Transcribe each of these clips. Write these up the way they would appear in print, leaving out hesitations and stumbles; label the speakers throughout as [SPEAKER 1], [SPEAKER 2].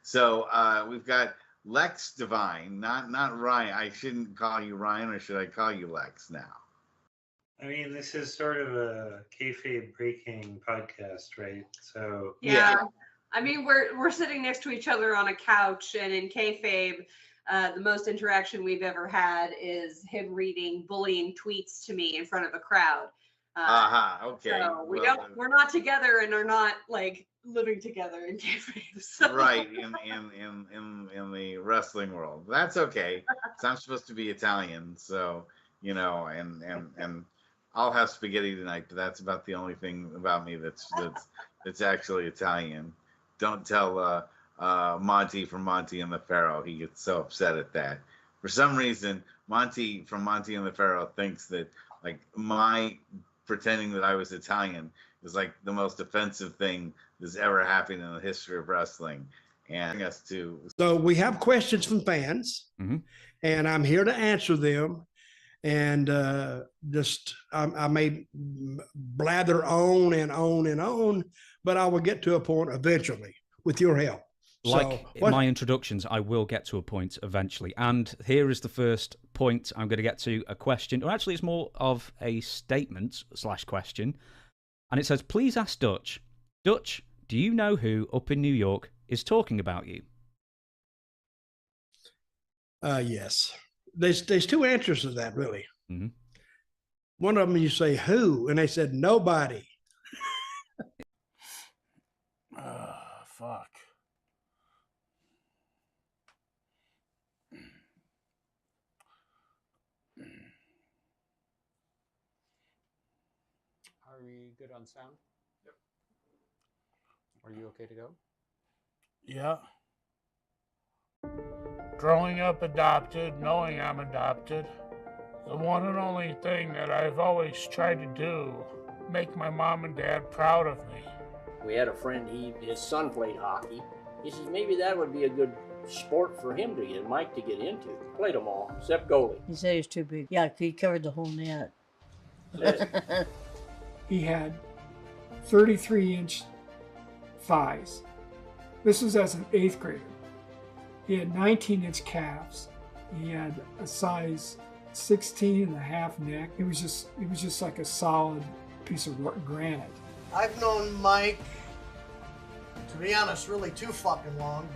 [SPEAKER 1] So we've got Lex Divine, not Ryan. I shouldn't call you Ryan, or should I call you Lex now?
[SPEAKER 2] I mean, this is sort of a kayfabe breaking podcast, right? So
[SPEAKER 3] yeah. I mean, we're sitting next to each other on a couch, and in kayfabe, the most interaction we've ever had is him reading bullying tweets to me in front of a crowd.
[SPEAKER 1] Okay.
[SPEAKER 3] So we're not together and are not like living together in kayfabe. So.
[SPEAKER 1] Right, in the wrestling world. That's okay. I'm supposed to be Italian, so and I'll have spaghetti tonight, but that's about the only thing about me that's actually Italian. Don't tell Monte from Monte and the Pharaoh. He gets so upset at that. For some reason, Monte from Monte and the Pharaoh thinks that like my pretending that I was Italian is like the most offensive thing that's ever happened in the history of wrestling. And us to.
[SPEAKER 4] So we have questions from fans, and I'm here to answer them. And I may blather on and on and on, but I will get to a point eventually with your help.
[SPEAKER 5] Like in my introductions, I will get to a point eventually. And here is the first point I'm going to get to, a question. Or actually, it's more of a statement / question. And it says, please ask Dutch. Dutch, do you know who up in New York is talking about you?
[SPEAKER 4] Yes. There's two answers to that, really.
[SPEAKER 5] Mm-hmm.
[SPEAKER 4] One of them, you say who, and they said nobody.
[SPEAKER 6] Fuck.
[SPEAKER 7] Are we good on sound? Yep. Are you okay to go?
[SPEAKER 6] Yeah. Growing up adopted, knowing I'm adopted, the one and only thing that I've always tried to do, make my mom and dad proud of me.
[SPEAKER 8] We had a friend, his son played hockey. He says maybe that would be a good sport for him to get, Mike to get into. Played them all, except goalie.
[SPEAKER 9] He said he was too big. Yeah, he covered the whole net.
[SPEAKER 10] He had 33-inch thighs. This was as an 8th grader. He had 19-inch calves. He had a size 16.5 neck. It was just like a solid piece of granite.
[SPEAKER 11] I've known Mike, to be honest, really too fucking long.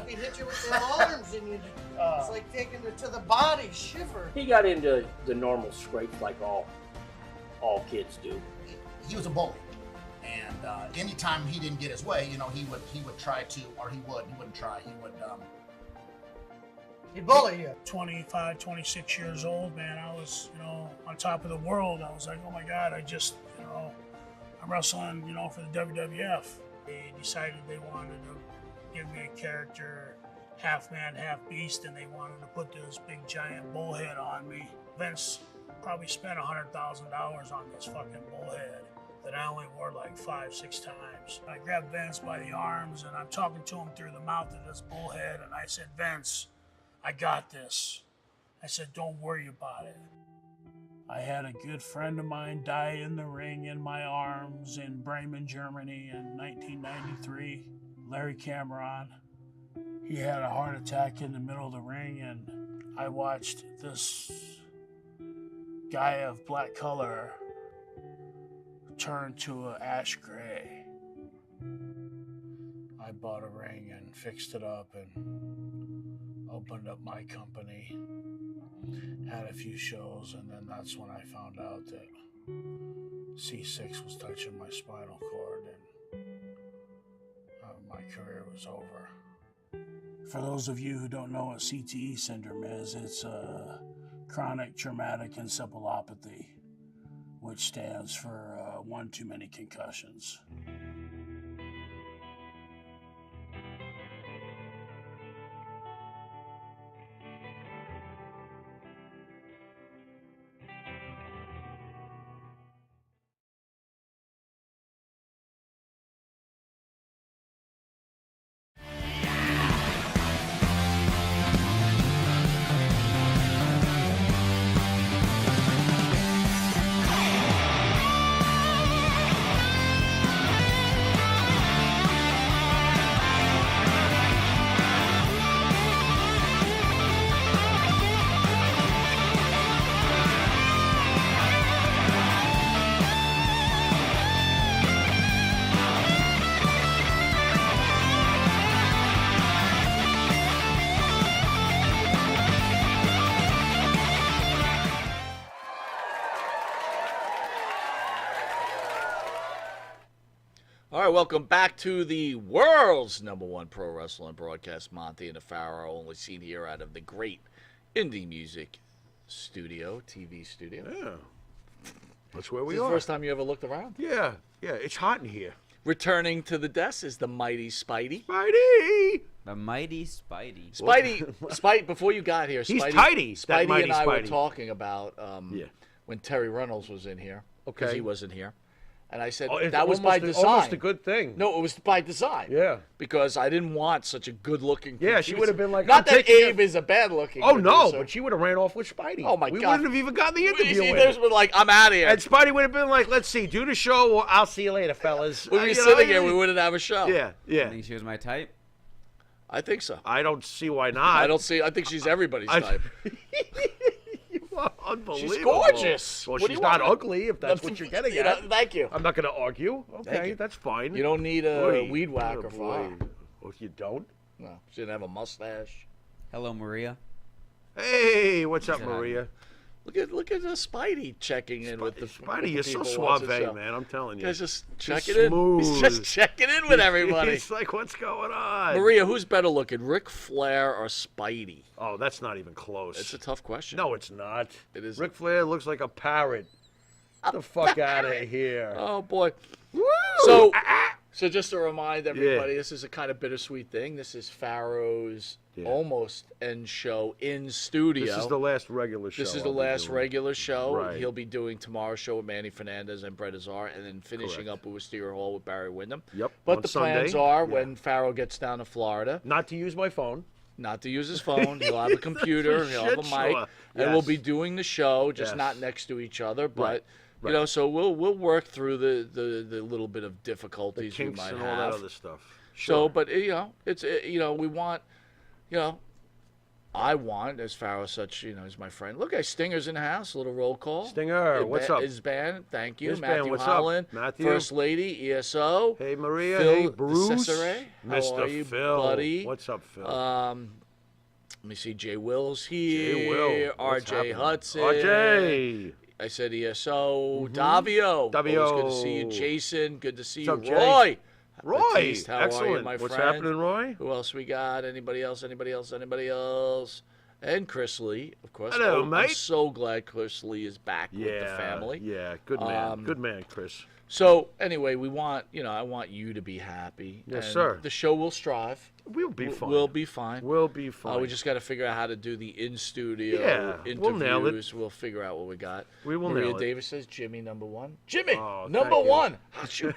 [SPEAKER 11] He'd hit you with the arms and it's like taking it to the body, shiver.
[SPEAKER 8] He got into the normal scrapes like all kids do.
[SPEAKER 12] He was a bully. And anytime he didn't get his way, he would try to, or he wouldn't try,
[SPEAKER 11] he'd bully you.
[SPEAKER 6] 25, 26 years old, man, I was, on top of the world. I was like, oh my God, I'm wrestling, for the WWF. They decided they wanted to give me a character, half man, half beast, and they wanted to put this big giant bullhead on me. Vince probably spent $100,000 on this fucking bullhead that I only wore like 5-6 times. I grabbed Vince by the arms and I'm talking to him through the mouth of this bullhead, and I said, Vince, I got this. I said, don't worry about it. I had a good friend of mine die in the ring in my arms in Bremen, Germany in 1993, Larry Cameron. He had a heart attack in the middle of the ring, and I watched this guy of black color turn to an ash gray. I bought a ring and fixed it up and opened up my company, had a few shows, and then that's when I found out that C6 was touching my spinal cord and my career was over. For those of you who don't know what CTE syndrome is, it's a chronic traumatic encephalopathy, which stands for one too many concussions.
[SPEAKER 13] right, welcome back to the world's #1 pro wrestling broadcast, Monte the Pharaoh, only seen here out of the great indie music studio, TV studio.
[SPEAKER 14] Yeah. That's where we
[SPEAKER 13] Is this
[SPEAKER 14] are.
[SPEAKER 13] the first time you ever looked around?
[SPEAKER 14] Yeah. It's hot in here.
[SPEAKER 13] Returning to the desk is the mighty Spidey.
[SPEAKER 14] Spidey!
[SPEAKER 15] The mighty Spidey.
[SPEAKER 13] Spidey, before you got here,
[SPEAKER 14] He's
[SPEAKER 13] Spidey,
[SPEAKER 14] tidy, that
[SPEAKER 13] Spidey
[SPEAKER 14] mighty
[SPEAKER 13] and I were
[SPEAKER 14] Spidey.
[SPEAKER 13] talking about when Terry Reynolds was in here. Because
[SPEAKER 14] Okay.
[SPEAKER 13] he wasn't here. And I said,
[SPEAKER 14] It's
[SPEAKER 13] that was by design.
[SPEAKER 14] Almost a good thing.
[SPEAKER 13] No, it was by design.
[SPEAKER 14] Yeah.
[SPEAKER 13] Because I didn't want such a good-looking.
[SPEAKER 14] Yeah, she would have been like,
[SPEAKER 13] Not
[SPEAKER 14] I'm
[SPEAKER 13] that
[SPEAKER 14] taking
[SPEAKER 13] Abe is a bad-looking.
[SPEAKER 14] Oh, no,
[SPEAKER 13] producer.
[SPEAKER 14] but she would have ran off with Spidey.
[SPEAKER 13] Oh, my
[SPEAKER 14] we
[SPEAKER 13] God.
[SPEAKER 14] wouldn't have even gotten the interview.
[SPEAKER 13] He
[SPEAKER 14] with
[SPEAKER 13] just been like, I'm out of here.
[SPEAKER 14] And Spidey would have been like, let's see, do the show or I'll see you later, fellas.
[SPEAKER 13] We'd be
[SPEAKER 14] You
[SPEAKER 13] sitting
[SPEAKER 14] know,
[SPEAKER 13] here, we wouldn't have a show.
[SPEAKER 14] Yeah.
[SPEAKER 15] I think she was my type.
[SPEAKER 13] I think so.
[SPEAKER 14] I don't see why not.
[SPEAKER 13] I think she's everybody's type.
[SPEAKER 14] Unbelievable.
[SPEAKER 13] She's gorgeous.
[SPEAKER 14] Well,
[SPEAKER 13] What do
[SPEAKER 14] she's
[SPEAKER 13] you
[SPEAKER 14] not
[SPEAKER 13] want?
[SPEAKER 14] ugly, if that's what you're getting
[SPEAKER 13] You know,
[SPEAKER 14] at.
[SPEAKER 13] thank you.
[SPEAKER 14] I'm not going to argue.
[SPEAKER 13] Thank
[SPEAKER 14] Okay,
[SPEAKER 13] you.
[SPEAKER 14] that's fine.
[SPEAKER 13] You don't need a
[SPEAKER 14] Boy.
[SPEAKER 13] weed whacker
[SPEAKER 14] Oh,
[SPEAKER 13] for her.
[SPEAKER 14] boy. Oh, you don't?
[SPEAKER 13] No, she didn't have a mustache.
[SPEAKER 15] Hello, Maria.
[SPEAKER 14] Hey, what's up, Maria?
[SPEAKER 13] Look at the Spidey checking in with the
[SPEAKER 14] Spidey,
[SPEAKER 13] with
[SPEAKER 14] you're
[SPEAKER 13] the
[SPEAKER 14] so
[SPEAKER 13] people watching the
[SPEAKER 14] suave,
[SPEAKER 13] show.
[SPEAKER 14] man. I'm telling you.
[SPEAKER 13] Guys just
[SPEAKER 14] Just
[SPEAKER 13] checking in. He's just
[SPEAKER 14] smooth.
[SPEAKER 13] checking in with everybody.
[SPEAKER 14] It's like, what's going on?
[SPEAKER 13] Maria, who's better looking, Ric Flair or Spidey?
[SPEAKER 14] Oh, that's not even close.
[SPEAKER 13] It's a tough question.
[SPEAKER 14] No, it's not.
[SPEAKER 13] It is.
[SPEAKER 14] Ric Flair looks like a parrot. Get the fuck out of here.
[SPEAKER 13] Oh boy.
[SPEAKER 14] Woo!
[SPEAKER 13] So just to remind everybody, this is a kind of bittersweet thing. This is Pharaoh's almost end show in studio.
[SPEAKER 14] This is the last regular show.
[SPEAKER 13] This is the
[SPEAKER 14] I'll be
[SPEAKER 13] last
[SPEAKER 14] doing.
[SPEAKER 13] regular show.
[SPEAKER 14] Right.
[SPEAKER 13] He'll be doing tomorrow's show with Manny Fernandez and Brett Azar, and then finishing up with Wisteria Hall with Barry Windham.
[SPEAKER 14] Yep.
[SPEAKER 13] But
[SPEAKER 14] on
[SPEAKER 13] the plans
[SPEAKER 14] Sunday.
[SPEAKER 13] are when Pharaoh gets down to Florida,
[SPEAKER 14] not to use my phone.
[SPEAKER 13] Not to use his phone. He'll have a computer. He'll have a
[SPEAKER 14] shit
[SPEAKER 13] mic,
[SPEAKER 14] sure.
[SPEAKER 13] and we'll
[SPEAKER 14] Yes.
[SPEAKER 13] be doing the show, just
[SPEAKER 14] Yes.
[SPEAKER 13] not next to each other. But
[SPEAKER 14] Right.
[SPEAKER 13] you know, so we'll work through the little bit of difficulties we
[SPEAKER 14] Kinks
[SPEAKER 13] might
[SPEAKER 14] and
[SPEAKER 13] have.
[SPEAKER 14] all that other stuff.
[SPEAKER 13] So, but you know, it's you know, we want, you know, I want, as Pharaoh such, you know, is my friend. Look, Stinger's in the house. A little roll call.
[SPEAKER 14] Stinger, what's up?
[SPEAKER 13] His band, thank you.
[SPEAKER 14] His
[SPEAKER 13] Matthew
[SPEAKER 14] band, what's
[SPEAKER 13] Holland,
[SPEAKER 14] up? Matthew.
[SPEAKER 13] First Lady, ESO.
[SPEAKER 14] Hey, Maria.
[SPEAKER 13] Phil
[SPEAKER 14] Hey, Bruce.
[SPEAKER 13] Cicere. How
[SPEAKER 14] Mr.
[SPEAKER 13] are you,
[SPEAKER 14] Phil.
[SPEAKER 13] buddy?
[SPEAKER 14] What's up, Phil?
[SPEAKER 13] Let me see. Jay Will's here.
[SPEAKER 14] Jay Will. What's
[SPEAKER 13] RJ
[SPEAKER 14] happening?
[SPEAKER 13] Hudson.
[SPEAKER 14] RJ.
[SPEAKER 13] I said ESO. Davio.
[SPEAKER 14] Davio.
[SPEAKER 13] Always good to see you. Jason. Good to see
[SPEAKER 14] What's
[SPEAKER 13] you.
[SPEAKER 14] up, Jay?
[SPEAKER 13] Roy.
[SPEAKER 14] Roy.
[SPEAKER 13] Batiste, how
[SPEAKER 14] Excellent.
[SPEAKER 13] are you, my
[SPEAKER 14] What's
[SPEAKER 13] friend?
[SPEAKER 14] happening, Roy?
[SPEAKER 13] Who else we got? Anybody else? Anybody else? Anybody else? And Chris Lee, of course.
[SPEAKER 14] Hello,
[SPEAKER 13] I'm
[SPEAKER 14] mate.
[SPEAKER 13] so glad Chris Lee is back with the family.
[SPEAKER 14] Yeah, good man. Good man, Chris.
[SPEAKER 13] So anyway, we want, you know, I want you to be happy.
[SPEAKER 14] Yes,
[SPEAKER 13] and
[SPEAKER 14] sir.
[SPEAKER 13] The show will strive.
[SPEAKER 14] We'll be fine.
[SPEAKER 13] We'll be fine.
[SPEAKER 14] We'll be fine.
[SPEAKER 13] We just got to figure out how to do the in-studio interviews.
[SPEAKER 14] we'll nail it.
[SPEAKER 13] We'll figure out what we got.
[SPEAKER 14] We will
[SPEAKER 13] Maria
[SPEAKER 14] nail it.
[SPEAKER 13] Davis says Jimmy #1. Jimmy,
[SPEAKER 14] Oh,
[SPEAKER 13] number
[SPEAKER 14] thank you.
[SPEAKER 13] one. How'd you-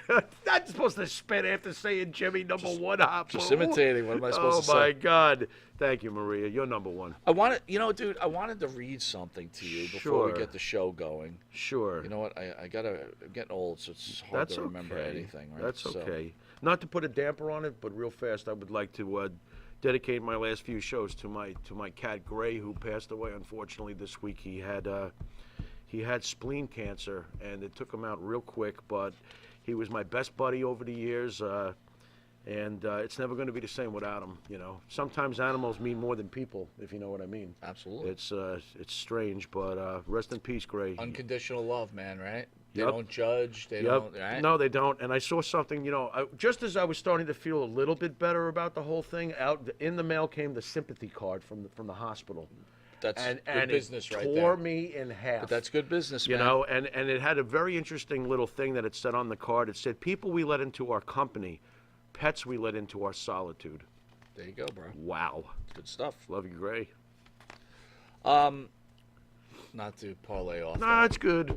[SPEAKER 14] Not supposed to spit after saying Jimmy #1.
[SPEAKER 13] just imitating. What am I supposed to say?
[SPEAKER 14] Oh my God! Thank you, Maria. You're #1.
[SPEAKER 13] I wanted, you know, dude, I wanted to read something to you before we
[SPEAKER 14] Sure.
[SPEAKER 13] get the show going.
[SPEAKER 14] Sure.
[SPEAKER 13] You know what? I'm getting old, so it's hard to remember
[SPEAKER 14] okay.
[SPEAKER 13] anything, right?
[SPEAKER 14] That's
[SPEAKER 13] So-
[SPEAKER 14] okay. Not to put a damper on it, but real fast, I would like to dedicate my last few shows to my cat Gray, who passed away unfortunately this week. He had spleen cancer, and it took him out real quick. But he was my best buddy over the years, and it's never going to be the same without him. You know, sometimes animals mean more than people, if you know what I mean.
[SPEAKER 13] Absolutely.
[SPEAKER 14] It's strange, but rest in peace, Gray.
[SPEAKER 13] Unconditional love, man, right? They
[SPEAKER 14] Yep.
[SPEAKER 13] don't judge. They
[SPEAKER 14] Yep.
[SPEAKER 13] don't, right?
[SPEAKER 14] No, they don't. And I saw something, you know, just as I was starting to feel a little bit better about the whole thing, out in the mail came the sympathy card from the hospital.
[SPEAKER 13] That's
[SPEAKER 14] and
[SPEAKER 13] good business
[SPEAKER 14] it
[SPEAKER 13] right
[SPEAKER 14] tore
[SPEAKER 13] there.
[SPEAKER 14] me in half.
[SPEAKER 13] But that's good business,
[SPEAKER 14] you
[SPEAKER 13] man.
[SPEAKER 14] know, and it had a very interesting little thing that it said on the card. It said, people we let into our company, pets we let into our solitude.
[SPEAKER 13] There you go, bro.
[SPEAKER 14] Wow.
[SPEAKER 13] Good stuff.
[SPEAKER 14] Love you, Gray.
[SPEAKER 13] Not to parlay off.
[SPEAKER 14] Nah, it's good.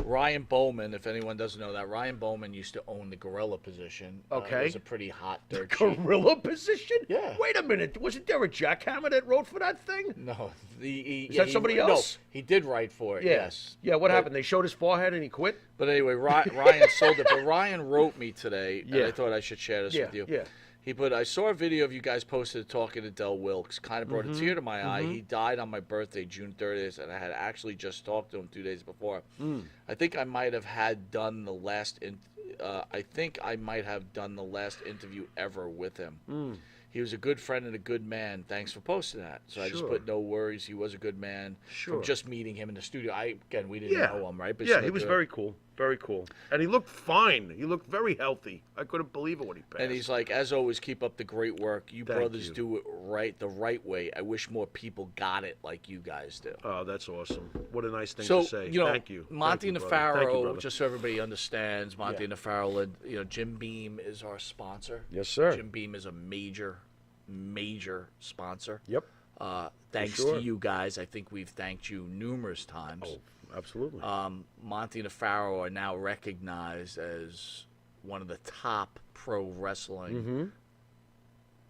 [SPEAKER 13] Ryan Bowman, if anyone doesn't know that, Ryan Bowman used to own the gorilla position.
[SPEAKER 14] Okay.
[SPEAKER 13] It was a pretty hot dirt sheet.
[SPEAKER 14] Gorilla position?
[SPEAKER 13] Yeah.
[SPEAKER 14] Wait a minute. Wasn't there a jackhammer that wrote for that thing?
[SPEAKER 13] No.
[SPEAKER 14] Is that somebody else?
[SPEAKER 13] No, he did write for it,
[SPEAKER 14] Yeah.
[SPEAKER 13] yes.
[SPEAKER 14] Yeah, what happened? They showed his forehead and he quit?
[SPEAKER 13] But anyway, Ryan sold it. But Ryan wrote me today, and
[SPEAKER 14] Yeah.
[SPEAKER 13] I thought I should share this with you.
[SPEAKER 14] Yeah.
[SPEAKER 13] He put, I saw a video of you guys posted talking to Del Wilkes. Kind of brought a tear to my eye. He died on my birthday, June 30th, and I had actually just talked to him 2 days before. I think I might have done the last interview ever with him. He was a good friend and a good man. Thanks for posting that. So I just
[SPEAKER 14] Sure.
[SPEAKER 13] put no worries. He was a good man.
[SPEAKER 14] Sure.
[SPEAKER 13] From just meeting him in the studio. We didn't know him, right? But
[SPEAKER 14] Yeah,
[SPEAKER 13] it's
[SPEAKER 14] he
[SPEAKER 13] like
[SPEAKER 14] was
[SPEAKER 13] a-
[SPEAKER 14] very cool. Very cool. And he looked fine. He looked very healthy. I couldn't believe it when he passed.
[SPEAKER 13] And he's like, as always, keep up the great work. You
[SPEAKER 14] Thank
[SPEAKER 13] brothers
[SPEAKER 14] you.
[SPEAKER 13] do it right, the right way. I wish more people got it like you guys do.
[SPEAKER 14] Oh, that's awesome. What a nice thing
[SPEAKER 13] So,
[SPEAKER 14] to say.
[SPEAKER 13] you know,
[SPEAKER 14] Thank you.
[SPEAKER 13] Monte
[SPEAKER 14] Thank
[SPEAKER 13] the
[SPEAKER 14] you, brother. Thank you,
[SPEAKER 13] Pharaoh,
[SPEAKER 14] brother.
[SPEAKER 13] just so everybody understands, Monte
[SPEAKER 14] Yeah.
[SPEAKER 13] the Pharaoh, you know, Jim Beam is our sponsor.
[SPEAKER 14] Yes, sir.
[SPEAKER 13] Jim Beam is a major sponsor.
[SPEAKER 14] Yep.
[SPEAKER 13] Thanks
[SPEAKER 14] sure.
[SPEAKER 13] to you guys. I think we've thanked you numerous times.
[SPEAKER 14] Oh, absolutely.
[SPEAKER 13] Monte the Pharaoh are now recognized as one of the top pro wrestling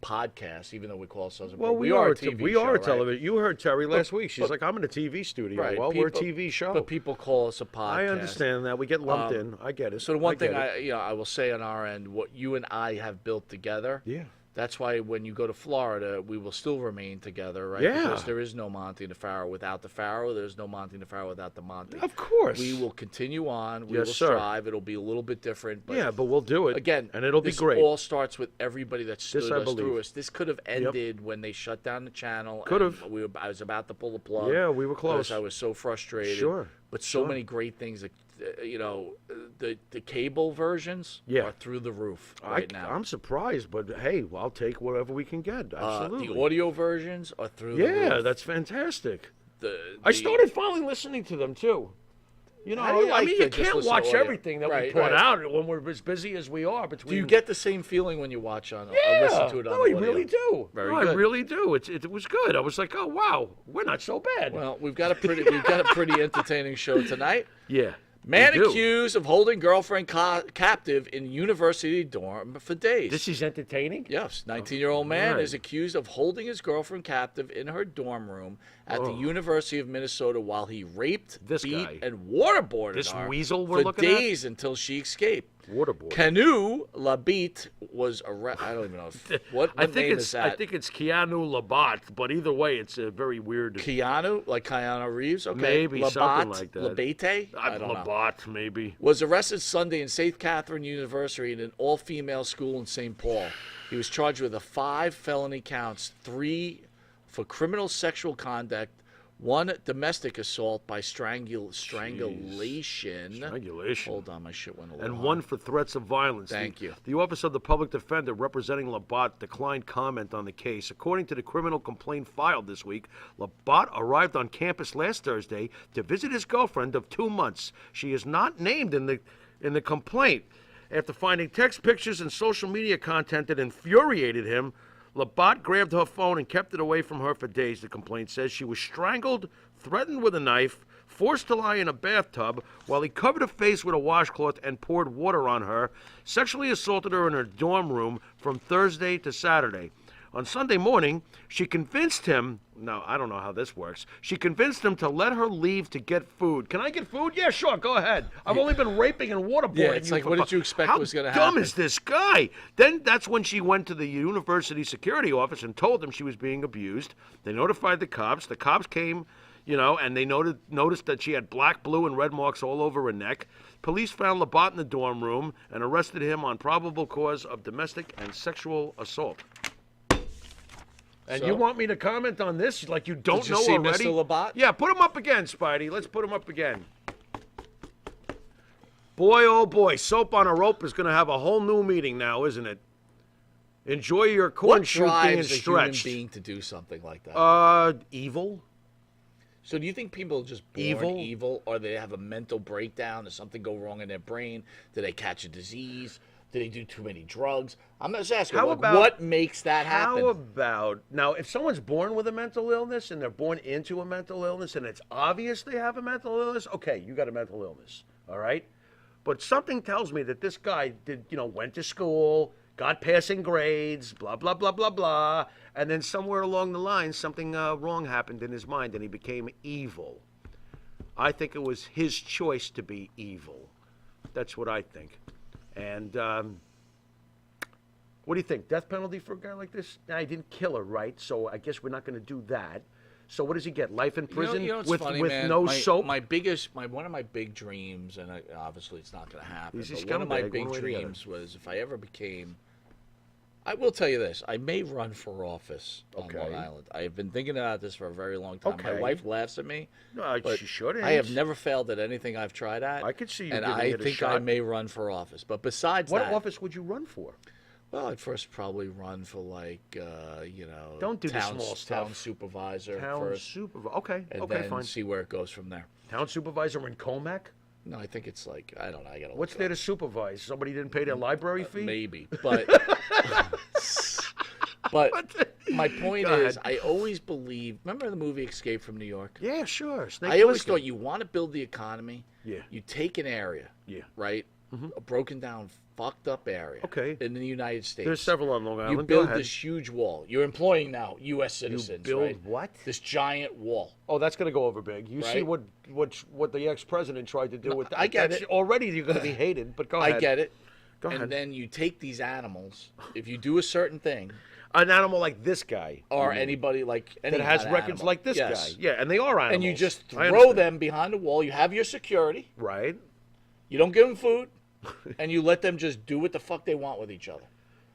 [SPEAKER 13] podcasts, even though we call ourselves a
[SPEAKER 14] Well,
[SPEAKER 13] pro.
[SPEAKER 14] we are
[SPEAKER 13] a TV
[SPEAKER 14] we
[SPEAKER 13] show,
[SPEAKER 14] are a
[SPEAKER 13] right?
[SPEAKER 14] television. You heard Terry last week. She's
[SPEAKER 13] but-
[SPEAKER 14] like, I'm in a TV studio.
[SPEAKER 13] Right,
[SPEAKER 14] Well, we're a
[SPEAKER 13] people-
[SPEAKER 14] TV show.
[SPEAKER 13] But people call us a podcast.
[SPEAKER 14] I understand that. We get lumped in. I get it.
[SPEAKER 13] So the one thing
[SPEAKER 14] get it.
[SPEAKER 13] I will say on our end, what you and I have built together.
[SPEAKER 14] Yeah.
[SPEAKER 13] That's why when you go to Florida, we will still remain together, right?
[SPEAKER 14] Yeah.
[SPEAKER 13] Because there is no Monte the Pharaoh without the Pharaoh. There's no Monte the Pharaoh without the Monte.
[SPEAKER 14] Of course.
[SPEAKER 13] We will continue on. We
[SPEAKER 14] Yes,
[SPEAKER 13] will
[SPEAKER 14] sir.
[SPEAKER 13] strive. It'll be a little bit different. But
[SPEAKER 14] Yeah, but we'll do it.
[SPEAKER 13] again,
[SPEAKER 14] and it'll be
[SPEAKER 13] this
[SPEAKER 14] great.
[SPEAKER 13] all starts with everybody that stood
[SPEAKER 14] This I
[SPEAKER 13] us through
[SPEAKER 14] believe.
[SPEAKER 13] us. This could have ended when they shut down the channel.
[SPEAKER 14] Could
[SPEAKER 13] and
[SPEAKER 14] have.
[SPEAKER 13] I was about to pull the plug.
[SPEAKER 14] Yeah, we were
[SPEAKER 13] because
[SPEAKER 14] close.
[SPEAKER 13] I was so frustrated.
[SPEAKER 14] Sure,
[SPEAKER 13] But so
[SPEAKER 14] sure.
[SPEAKER 13] many great things that, the cable versions are through the roof right now.
[SPEAKER 14] I'm surprised, but hey, I'll take whatever we can get. Absolutely.
[SPEAKER 13] The audio versions are through the roof.
[SPEAKER 14] Yeah, that's fantastic.
[SPEAKER 13] The-
[SPEAKER 14] I started finally listening to them too. You know,
[SPEAKER 13] How do you
[SPEAKER 14] I
[SPEAKER 13] like
[SPEAKER 14] mean,
[SPEAKER 13] to
[SPEAKER 14] you
[SPEAKER 13] just
[SPEAKER 14] can't
[SPEAKER 13] listen to
[SPEAKER 14] watch
[SPEAKER 13] audio?
[SPEAKER 14] everything that we
[SPEAKER 13] Right,
[SPEAKER 14] put
[SPEAKER 13] right.
[SPEAKER 14] out when we're as busy as we are. Between
[SPEAKER 13] Do you get the same feeling when you watch on?
[SPEAKER 14] Yeah,
[SPEAKER 13] listen to it on
[SPEAKER 14] no, I
[SPEAKER 13] audio?
[SPEAKER 14] really do.
[SPEAKER 13] Very
[SPEAKER 14] no,
[SPEAKER 13] good.
[SPEAKER 14] I really do. It was good. I was like, oh wow, we're not so bad.
[SPEAKER 13] Well, we've got a pretty entertaining show tonight.
[SPEAKER 14] Yeah.
[SPEAKER 13] Man
[SPEAKER 14] we do.
[SPEAKER 13] accused of holding girlfriend captive in university dorm for days.
[SPEAKER 14] This is entertaining?
[SPEAKER 13] Yes. 19-year-old man
[SPEAKER 14] right.
[SPEAKER 13] is accused of holding his girlfriend captive in her dorm room at the
[SPEAKER 14] Oh.
[SPEAKER 13] University of Minnesota while he raped,
[SPEAKER 14] This
[SPEAKER 13] beat,
[SPEAKER 14] guy.
[SPEAKER 13] and waterboarded
[SPEAKER 14] This
[SPEAKER 13] her
[SPEAKER 14] weasel we're
[SPEAKER 13] for
[SPEAKER 14] looking at?
[SPEAKER 13] days until she escaped.
[SPEAKER 14] Waterboard.
[SPEAKER 13] Canu Labit was arrested. I don't even know what
[SPEAKER 14] I think
[SPEAKER 13] name
[SPEAKER 14] it's
[SPEAKER 13] is that.
[SPEAKER 14] I think it's Keanu Labat, but either way, it's a very weird.
[SPEAKER 13] Keanu, like Keanu Reeves, okay.
[SPEAKER 14] Maybe
[SPEAKER 13] Labat,
[SPEAKER 14] something like that.
[SPEAKER 13] Labate, I don't know.
[SPEAKER 14] Labat, maybe.
[SPEAKER 13] Was arrested Sunday in St. Catherine University in an all-female school in St. Paul. He was charged with 5 felony counts, 3 for criminal sexual conduct, 1 domestic assault by strangulation.
[SPEAKER 14] Strangulation.
[SPEAKER 13] Hold on, my shit went a little
[SPEAKER 14] And
[SPEAKER 13] high.
[SPEAKER 14] 1 for threats of violence.
[SPEAKER 13] Thank you.
[SPEAKER 14] The Office of the Public Defender representing Labat declined comment on the case. According to the criminal complaint filed this week, Labat arrived on campus last Thursday to visit his girlfriend of 2 months. She is not named in the complaint. After finding text pictures and social media content that infuriated him, Labat grabbed her phone and kept it away from her for days, the complaint says. She was strangled, threatened with a knife, forced to lie in a bathtub while he covered her face with a washcloth and poured water on her, sexually assaulted her in her dorm room from Thursday to Saturday. On Sunday morning, she convinced him, no, I don't know how this works, she convinced him to let her leave to get food. Can I get food? Yeah, sure, go ahead. I've only been raping and waterboarding
[SPEAKER 13] Yeah, it's
[SPEAKER 14] you
[SPEAKER 13] like,
[SPEAKER 14] for
[SPEAKER 13] what did you expect
[SPEAKER 14] How
[SPEAKER 13] was gonna
[SPEAKER 14] dumb
[SPEAKER 13] happen?
[SPEAKER 14] is this guy? Then that's when she went to the university security office and told them she was being abused. They notified the cops. The cops came, and they noticed that she had black, blue, and red marks all over her neck. Police found Labat in the dorm room and arrested him on probable cause of domestic and sexual assault. And you want me to comment on this like you don't
[SPEAKER 13] Did you
[SPEAKER 14] know
[SPEAKER 13] see
[SPEAKER 14] already?
[SPEAKER 13] Mr. Labat?
[SPEAKER 14] Yeah, put him up again, Spidey. Let's put him up again. Boy, oh boy, Soap on a Rope is going to have a whole new meeting now, isn't it? Enjoy your corn
[SPEAKER 13] What
[SPEAKER 14] shoot being
[SPEAKER 13] drives a human
[SPEAKER 14] stretched.
[SPEAKER 13] being to do something like that?
[SPEAKER 14] Evil.
[SPEAKER 13] So do you think people are just born evil, or they have a mental breakdown? Does something go wrong in their brain? Do they catch a disease? Do they do too many drugs? I'm just asking, what makes that happen?
[SPEAKER 14] How about, now, if someone's born with a mental illness and they're born into a mental illness and it's obvious they have a mental illness, okay, you got a mental illness, all right? But something tells me that this guy went to school, got passing grades, blah, blah, blah, blah, blah, and then somewhere along the line, something wrong happened in his mind and he became evil. I think it was his choice to be evil. That's what I think. And what do you think? Death penalty for a guy like this? Nah, he didn't kill her, right? So I guess we're not going to do that. So what does he get? Life in prison
[SPEAKER 13] what's
[SPEAKER 14] with
[SPEAKER 13] funny,
[SPEAKER 14] with
[SPEAKER 13] man?
[SPEAKER 14] no soap?
[SPEAKER 13] One of my big dreams, and obviously it's not going to happen.
[SPEAKER 14] He's a
[SPEAKER 13] But one of my
[SPEAKER 14] scumbag,
[SPEAKER 13] big
[SPEAKER 14] one way or the other.
[SPEAKER 13] dreams was if I ever became, I will tell you this. I may run for office on
[SPEAKER 14] Okay.
[SPEAKER 13] Long Island. I have been thinking about this for a very long time. My
[SPEAKER 14] Okay.
[SPEAKER 13] wife laughs at me.
[SPEAKER 14] No,
[SPEAKER 13] but
[SPEAKER 14] she shouldn't.
[SPEAKER 13] I have never failed at anything I've tried at.
[SPEAKER 14] I could see you
[SPEAKER 13] and
[SPEAKER 14] giving
[SPEAKER 13] I
[SPEAKER 14] it a
[SPEAKER 13] think I
[SPEAKER 14] shot.
[SPEAKER 13] may run for office. But besides
[SPEAKER 14] What
[SPEAKER 13] that,
[SPEAKER 14] office would you run for?
[SPEAKER 13] well, I'd first probably run for
[SPEAKER 14] Don't do the
[SPEAKER 13] town,
[SPEAKER 14] small stuff.
[SPEAKER 13] town supervisor
[SPEAKER 14] Town
[SPEAKER 13] first.
[SPEAKER 14] supervisor. Okay.
[SPEAKER 13] And
[SPEAKER 14] Okay.
[SPEAKER 13] then
[SPEAKER 14] Fine.
[SPEAKER 13] see where it goes from there.
[SPEAKER 14] Town supervisor in Comac.
[SPEAKER 13] No, I think it's like I don't know. I gotta.
[SPEAKER 14] What's
[SPEAKER 13] look
[SPEAKER 14] there
[SPEAKER 13] it
[SPEAKER 14] to supervise? Somebody didn't pay their library fee?
[SPEAKER 13] Maybe, but but my point
[SPEAKER 14] Go
[SPEAKER 13] is,
[SPEAKER 14] ahead.
[SPEAKER 13] I always believe. Remember the movie Escape from New York?
[SPEAKER 14] Yeah, sure. Snake
[SPEAKER 13] I always
[SPEAKER 14] Plissken.
[SPEAKER 13] thought you want to build the economy.
[SPEAKER 14] Yeah.
[SPEAKER 13] You take an area.
[SPEAKER 14] Yeah.
[SPEAKER 13] Right. A broken down, fucked up area.
[SPEAKER 14] Okay.
[SPEAKER 13] In the United States.
[SPEAKER 14] There's several on Long Island.
[SPEAKER 13] You
[SPEAKER 14] Go
[SPEAKER 13] build
[SPEAKER 14] ahead.
[SPEAKER 13] this huge wall. You're employing now U.S. citizens.
[SPEAKER 14] build
[SPEAKER 13] right?
[SPEAKER 14] what?
[SPEAKER 13] This giant wall.
[SPEAKER 14] Oh, that's going to go over big. You see
[SPEAKER 13] Right?
[SPEAKER 14] what the ex-president tried to do with that.
[SPEAKER 13] I get
[SPEAKER 14] That's-
[SPEAKER 13] it.
[SPEAKER 14] Already you're going to be hated, but go ahead.
[SPEAKER 13] I get it.
[SPEAKER 14] Go
[SPEAKER 13] and
[SPEAKER 14] ahead.
[SPEAKER 13] then you take these animals. If you do a certain thing,
[SPEAKER 14] An animal like this guy.
[SPEAKER 13] or
[SPEAKER 14] you mean,
[SPEAKER 13] anybody like any
[SPEAKER 14] that has
[SPEAKER 13] kind of
[SPEAKER 14] records
[SPEAKER 13] animal.
[SPEAKER 14] like this
[SPEAKER 13] Yes.
[SPEAKER 14] guy. Yeah, and they are animals.
[SPEAKER 13] And you just
[SPEAKER 14] I
[SPEAKER 13] throw
[SPEAKER 14] understand.
[SPEAKER 13] them behind the wall. You have your security.
[SPEAKER 14] Right.
[SPEAKER 13] You don't give them food, and you let them just do what the fuck they want with each other.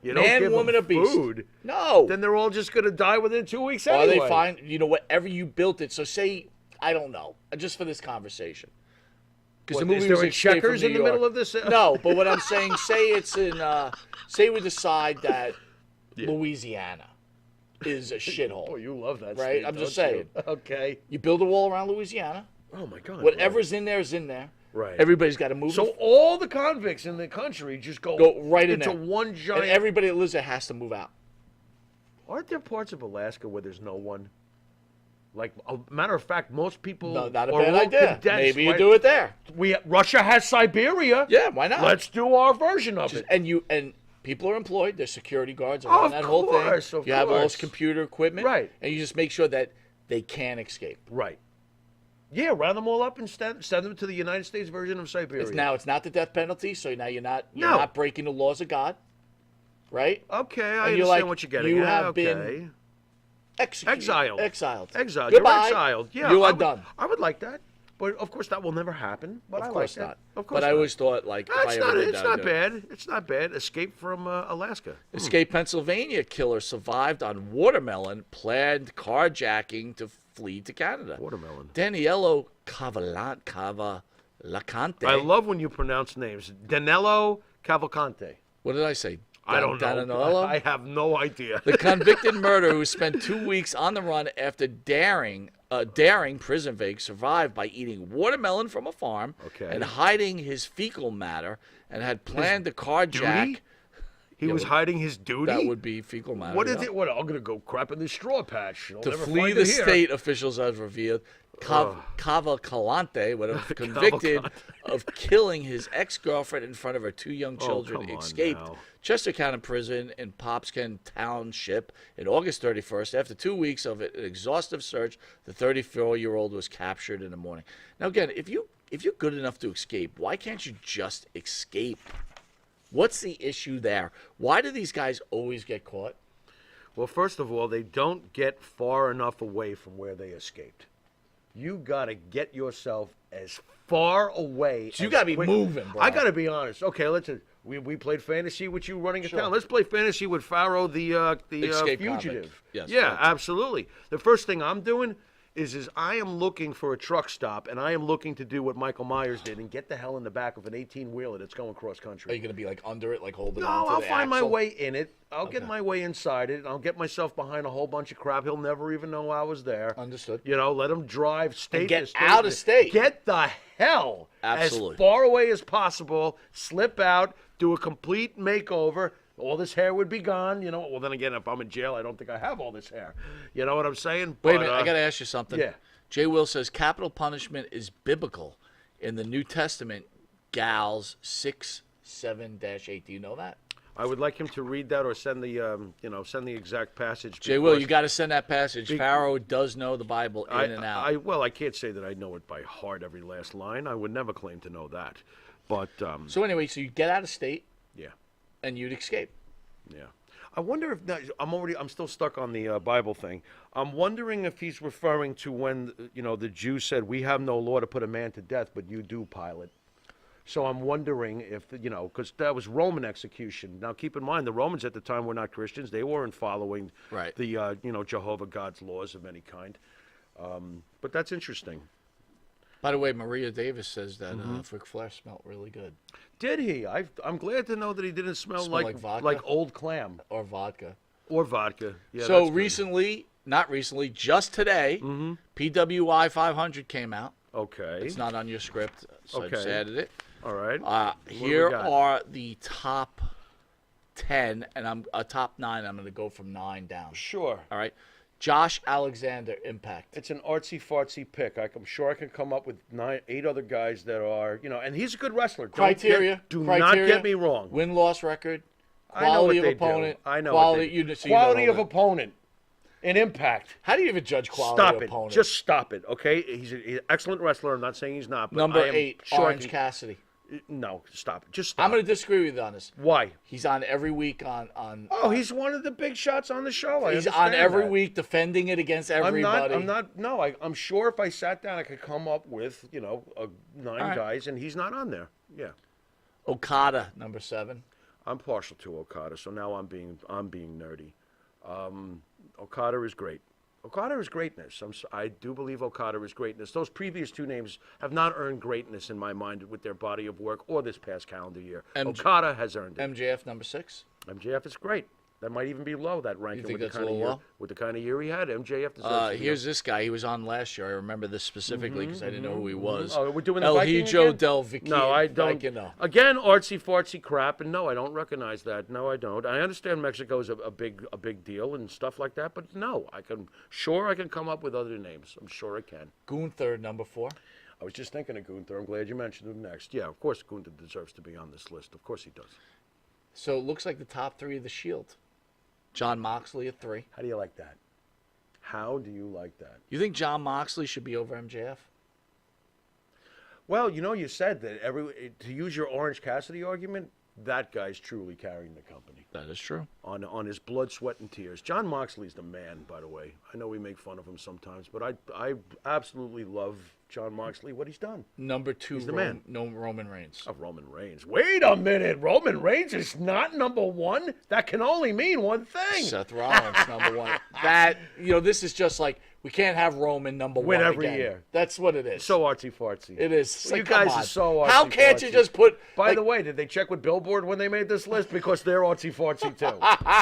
[SPEAKER 14] You don't
[SPEAKER 13] Man,
[SPEAKER 14] give
[SPEAKER 13] woman,
[SPEAKER 14] them
[SPEAKER 13] or beast.
[SPEAKER 14] food.
[SPEAKER 13] No.
[SPEAKER 14] Then they're all just going to die within 2 weeks
[SPEAKER 13] Or
[SPEAKER 14] anyway.
[SPEAKER 13] they find, whatever you built it. So say, I don't know, just for this conversation. Because the
[SPEAKER 14] What,
[SPEAKER 13] movie
[SPEAKER 14] is there
[SPEAKER 13] was
[SPEAKER 14] a
[SPEAKER 13] Escape from
[SPEAKER 14] Checkers in
[SPEAKER 13] New
[SPEAKER 14] the middle
[SPEAKER 13] York.
[SPEAKER 14] of this?
[SPEAKER 13] No, but what I'm saying, say it's in, say we decide that Louisiana is a shithole.
[SPEAKER 14] Boy, you love that
[SPEAKER 13] Right?
[SPEAKER 14] state,
[SPEAKER 13] I'm just
[SPEAKER 14] don't
[SPEAKER 13] saying.
[SPEAKER 14] you? Okay.
[SPEAKER 13] You build a wall around Louisiana.
[SPEAKER 14] Oh, my God.
[SPEAKER 13] Whatever's in there is in there.
[SPEAKER 14] Right.
[SPEAKER 13] Everybody's got to move.
[SPEAKER 14] So all the convicts in the country just go
[SPEAKER 13] right in
[SPEAKER 14] into
[SPEAKER 13] there.
[SPEAKER 14] one giant...
[SPEAKER 13] And everybody that lives there has to move out.
[SPEAKER 14] Aren't there parts of Alaska where there's no one? Like, a matter of fact, most people
[SPEAKER 13] No, not a
[SPEAKER 14] are
[SPEAKER 13] bad
[SPEAKER 14] all
[SPEAKER 13] idea.
[SPEAKER 14] condensed,
[SPEAKER 13] Maybe you
[SPEAKER 14] right?
[SPEAKER 13] do it there.
[SPEAKER 14] Russia has Siberia.
[SPEAKER 13] Yeah, why not?
[SPEAKER 14] Let's do our version of it.
[SPEAKER 13] And people are employed. There's security guards
[SPEAKER 14] Oh,
[SPEAKER 13] around
[SPEAKER 14] of
[SPEAKER 13] that whole
[SPEAKER 14] course,
[SPEAKER 13] thing.
[SPEAKER 14] of
[SPEAKER 13] You have all this
[SPEAKER 14] course.
[SPEAKER 13] computer equipment.
[SPEAKER 14] Right.
[SPEAKER 13] And you just make sure that they can escape.
[SPEAKER 14] Right. Yeah, round them all up and send them to the United States version of Siberia.
[SPEAKER 13] It's not the death penalty, so now you're not
[SPEAKER 14] No.
[SPEAKER 13] not breaking the laws of God. Right?
[SPEAKER 14] Okay, I
[SPEAKER 13] And
[SPEAKER 14] understand
[SPEAKER 13] you're like,
[SPEAKER 14] what you're getting
[SPEAKER 13] you
[SPEAKER 14] at.
[SPEAKER 13] have
[SPEAKER 14] okay.
[SPEAKER 13] been executed.
[SPEAKER 14] Exiled.
[SPEAKER 13] Exiled.
[SPEAKER 14] You're
[SPEAKER 13] Goodbye.
[SPEAKER 14] exiled. Yeah,
[SPEAKER 13] You
[SPEAKER 14] I
[SPEAKER 13] are
[SPEAKER 14] would-
[SPEAKER 13] done.
[SPEAKER 14] I would like that. But of course that will never happen. But I
[SPEAKER 13] Of course
[SPEAKER 14] like
[SPEAKER 13] not.
[SPEAKER 14] that. Of course
[SPEAKER 13] But I
[SPEAKER 14] not.
[SPEAKER 13] always thought, like, if I
[SPEAKER 14] It's
[SPEAKER 13] ever
[SPEAKER 14] not,
[SPEAKER 13] did
[SPEAKER 14] it's
[SPEAKER 13] that, I'd
[SPEAKER 14] not
[SPEAKER 13] do it.
[SPEAKER 14] bad. It's not bad. Escape from Alaska.
[SPEAKER 13] Escape Pennsylvania killer survived on watermelon, planned carjacking to flee to Canada.
[SPEAKER 14] Watermelon.
[SPEAKER 13] Daniello Cavalcante.
[SPEAKER 14] I love when you pronounce names. Danilo Cavalcante.
[SPEAKER 13] What did I say?
[SPEAKER 14] I don't know.
[SPEAKER 13] Danilo?
[SPEAKER 14] I have no idea.
[SPEAKER 13] The convicted murderer who spent 2 weeks on the run after daring prison vague survived by eating watermelon from a farm and hiding his fecal matter and had planned to carjack.
[SPEAKER 14] duty? He was hiding his duty?
[SPEAKER 13] That would be fecal matter.
[SPEAKER 14] What is
[SPEAKER 13] yeah.
[SPEAKER 14] it? What? I'm going to go crap in the straw patch. I'll
[SPEAKER 13] To
[SPEAKER 14] never
[SPEAKER 13] flee
[SPEAKER 14] find
[SPEAKER 13] the
[SPEAKER 14] it here.
[SPEAKER 13] state, officials have revealed Cavalcante, whatever, convicted of killing his ex-girlfriend in front of her 2 young children,
[SPEAKER 14] come on
[SPEAKER 13] escaped
[SPEAKER 14] now.
[SPEAKER 13] Chester County Prison in Popskin Township in August 31st. After 2 weeks of an exhaustive search, the 34-year-old was captured in the morning. Now, again, if you're good enough to escape, why can't you just escape? What's the issue there? Why do these guys always get caught?
[SPEAKER 14] Well, first of all, they don't get far enough away from where they escaped. You got to get yourself as far away.
[SPEAKER 13] So you
[SPEAKER 14] as
[SPEAKER 13] got to be
[SPEAKER 14] quick-
[SPEAKER 13] moving, bro.
[SPEAKER 14] I got to be honest. Okay, we played fantasy with you running a
[SPEAKER 13] Sure.
[SPEAKER 14] town. Let's play fantasy with Pharaoh, the
[SPEAKER 13] Escape
[SPEAKER 14] fugitive.
[SPEAKER 13] convict. Yes,
[SPEAKER 14] yeah,
[SPEAKER 13] right.
[SPEAKER 14] absolutely. The first thing I'm doing is I am looking for a truck stop, and I am looking to do what Michael Myers did and get the hell in the back of an 18-wheeler that's going cross country.
[SPEAKER 13] Are you going to be like under it, like holding
[SPEAKER 14] No,
[SPEAKER 13] on to
[SPEAKER 14] I'll
[SPEAKER 13] the
[SPEAKER 14] find my
[SPEAKER 13] axle?
[SPEAKER 14] way in it. I'll get my way inside it. I'll get myself behind a whole bunch of crap. He'll never even know I was there.
[SPEAKER 13] Understood.
[SPEAKER 14] You know, let him drive state
[SPEAKER 13] And get
[SPEAKER 14] to state.
[SPEAKER 13] out of state.
[SPEAKER 14] Get the hell
[SPEAKER 13] Absolutely.
[SPEAKER 14] as far away as possible. Slip out. Do a complete makeover. All this hair would be gone. You know. Well, then again, if I'm in jail, I don't think I have all this hair. You know what I'm saying?
[SPEAKER 13] Wait a
[SPEAKER 14] But,
[SPEAKER 13] minute, I got to ask you something.
[SPEAKER 14] Yeah.
[SPEAKER 13] Jay Will says capital punishment is biblical in the New Testament, Gals 6:7-8. Do you know that?
[SPEAKER 14] I would like him to read that or send the send the exact passage.
[SPEAKER 13] Jay Will,
[SPEAKER 14] because-
[SPEAKER 13] you got to send that passage.
[SPEAKER 14] Be-
[SPEAKER 13] Pharaoh does know the Bible in and out.
[SPEAKER 14] Well, I can't say that I know it by heart every last line. I would never claim to know that. But
[SPEAKER 13] So anyway, so you get out of state.
[SPEAKER 14] Yeah.
[SPEAKER 13] And you'd escape.
[SPEAKER 14] Yeah. I wonder if I'm still stuck on the Bible thing. I'm wondering if he's referring to when the Jews said, "We have no law to put a man to death, but you do, Pilate." So I'm wondering if, because that was Roman execution. Now, keep in mind, the Romans at the time were not Christians. They weren't following the, Jehovah God's laws of any kind. But that's interesting.
[SPEAKER 13] By the way, Maria Davis says that Ric Flair smelled really good.
[SPEAKER 14] Did he? I'm glad to know that he didn't smell like
[SPEAKER 13] vodka?
[SPEAKER 14] like old clam.
[SPEAKER 13] Or vodka.
[SPEAKER 14] Or vodka. Yeah,
[SPEAKER 13] so
[SPEAKER 14] that's good.
[SPEAKER 13] not recently, just today, PWI 500 came out.
[SPEAKER 14] Okay.
[SPEAKER 13] It's not on your script, so I just added it.
[SPEAKER 14] All right.
[SPEAKER 13] Here are the top 10, and I'm top 9. I'm going to go from 9 down.
[SPEAKER 14] Sure.
[SPEAKER 13] All right. Josh Alexander, Impact.
[SPEAKER 14] It's an artsy-fartsy pick. I'm sure I can come up with 8 other guys that are, and he's a good wrestler.
[SPEAKER 13] Criteria.
[SPEAKER 14] Do not get me wrong.
[SPEAKER 13] Win-loss record.
[SPEAKER 14] Quality
[SPEAKER 13] of opponent.
[SPEAKER 14] I know.
[SPEAKER 13] Quality
[SPEAKER 14] of opponent. An Impact.
[SPEAKER 13] How do you even judge quality of opponent?
[SPEAKER 14] Just stop it, okay? He's an excellent wrestler. I'm not saying he's not. But
[SPEAKER 13] Number 8, Orange Cassidy.
[SPEAKER 14] No, stop it. Just stop.
[SPEAKER 13] I'm going to disagree with you on this.
[SPEAKER 14] Why?
[SPEAKER 13] He's on every week on.
[SPEAKER 14] Oh, he's one of the big shots on the show.
[SPEAKER 13] He's on every week defending it against everybody.
[SPEAKER 14] I'm sure if I sat down, I could come up with 9 guys, and he's not on there. Yeah.
[SPEAKER 13] Okada, number 7.
[SPEAKER 14] I'm partial to Okada, so now I'm being nerdy. Okada is great. Okada is greatness. I do believe Okada is greatness. Those previous 2 names have not earned greatness in my mind with their body of work or this past calendar year. Okada has earned it.
[SPEAKER 13] MJF, number 6.
[SPEAKER 14] MJF is great. That might even be low, that ranking.
[SPEAKER 13] You think
[SPEAKER 14] with
[SPEAKER 13] that's a little low?
[SPEAKER 14] With the kind of year he had, MJF deserves
[SPEAKER 13] Here's this guy. He was on last year. I remember this specifically because I didn't know who he was.
[SPEAKER 14] Oh, we're doing the
[SPEAKER 13] El
[SPEAKER 14] Viking
[SPEAKER 13] Hijo
[SPEAKER 14] again?
[SPEAKER 13] del Viking.
[SPEAKER 14] No, I don't.
[SPEAKER 13] Viking,
[SPEAKER 14] Again, artsy-fartsy crap, and no, I don't recognize that. No, I don't. I understand Mexico is a big deal and stuff like that, but no, I can come up with other names. I'm sure I can.
[SPEAKER 13] Gunther, number 4.
[SPEAKER 14] I was just thinking of Gunther. I'm glad you mentioned him next. Yeah, of course Gunther deserves to be on this list. Of course he does.
[SPEAKER 13] So it looks like the top 3 of the Shield. John Moxley at 3.
[SPEAKER 14] How do you like that? How do you like that?
[SPEAKER 13] You think John Moxley should be over MJF?
[SPEAKER 14] Well, you said that to use your Orange Cassidy argument, that guy's truly carrying the company.
[SPEAKER 13] That is true.
[SPEAKER 14] On his blood, sweat, and tears. John Moxley's the man, by the way. I know we make fun of him sometimes, but I absolutely love John Moxley, what he's done.
[SPEAKER 13] Number 2,
[SPEAKER 14] he's the man.
[SPEAKER 13] No, Roman Reigns.
[SPEAKER 14] Oh, Roman Reigns. Wait a minute. Roman Reigns is not number 1? That can only mean one thing.
[SPEAKER 13] Seth Rollins, number 1. This is just like, we can't have Roman number 1
[SPEAKER 14] every
[SPEAKER 13] again.
[SPEAKER 14] year.
[SPEAKER 13] That's what it is.
[SPEAKER 14] So artsy-fartsy.
[SPEAKER 13] It is.
[SPEAKER 14] Well, you guys are so artsy-fartsy.
[SPEAKER 13] How can't you just put...
[SPEAKER 14] By the way, did they check with Billboard when they made this list? Because they're artsy-fartsy, too.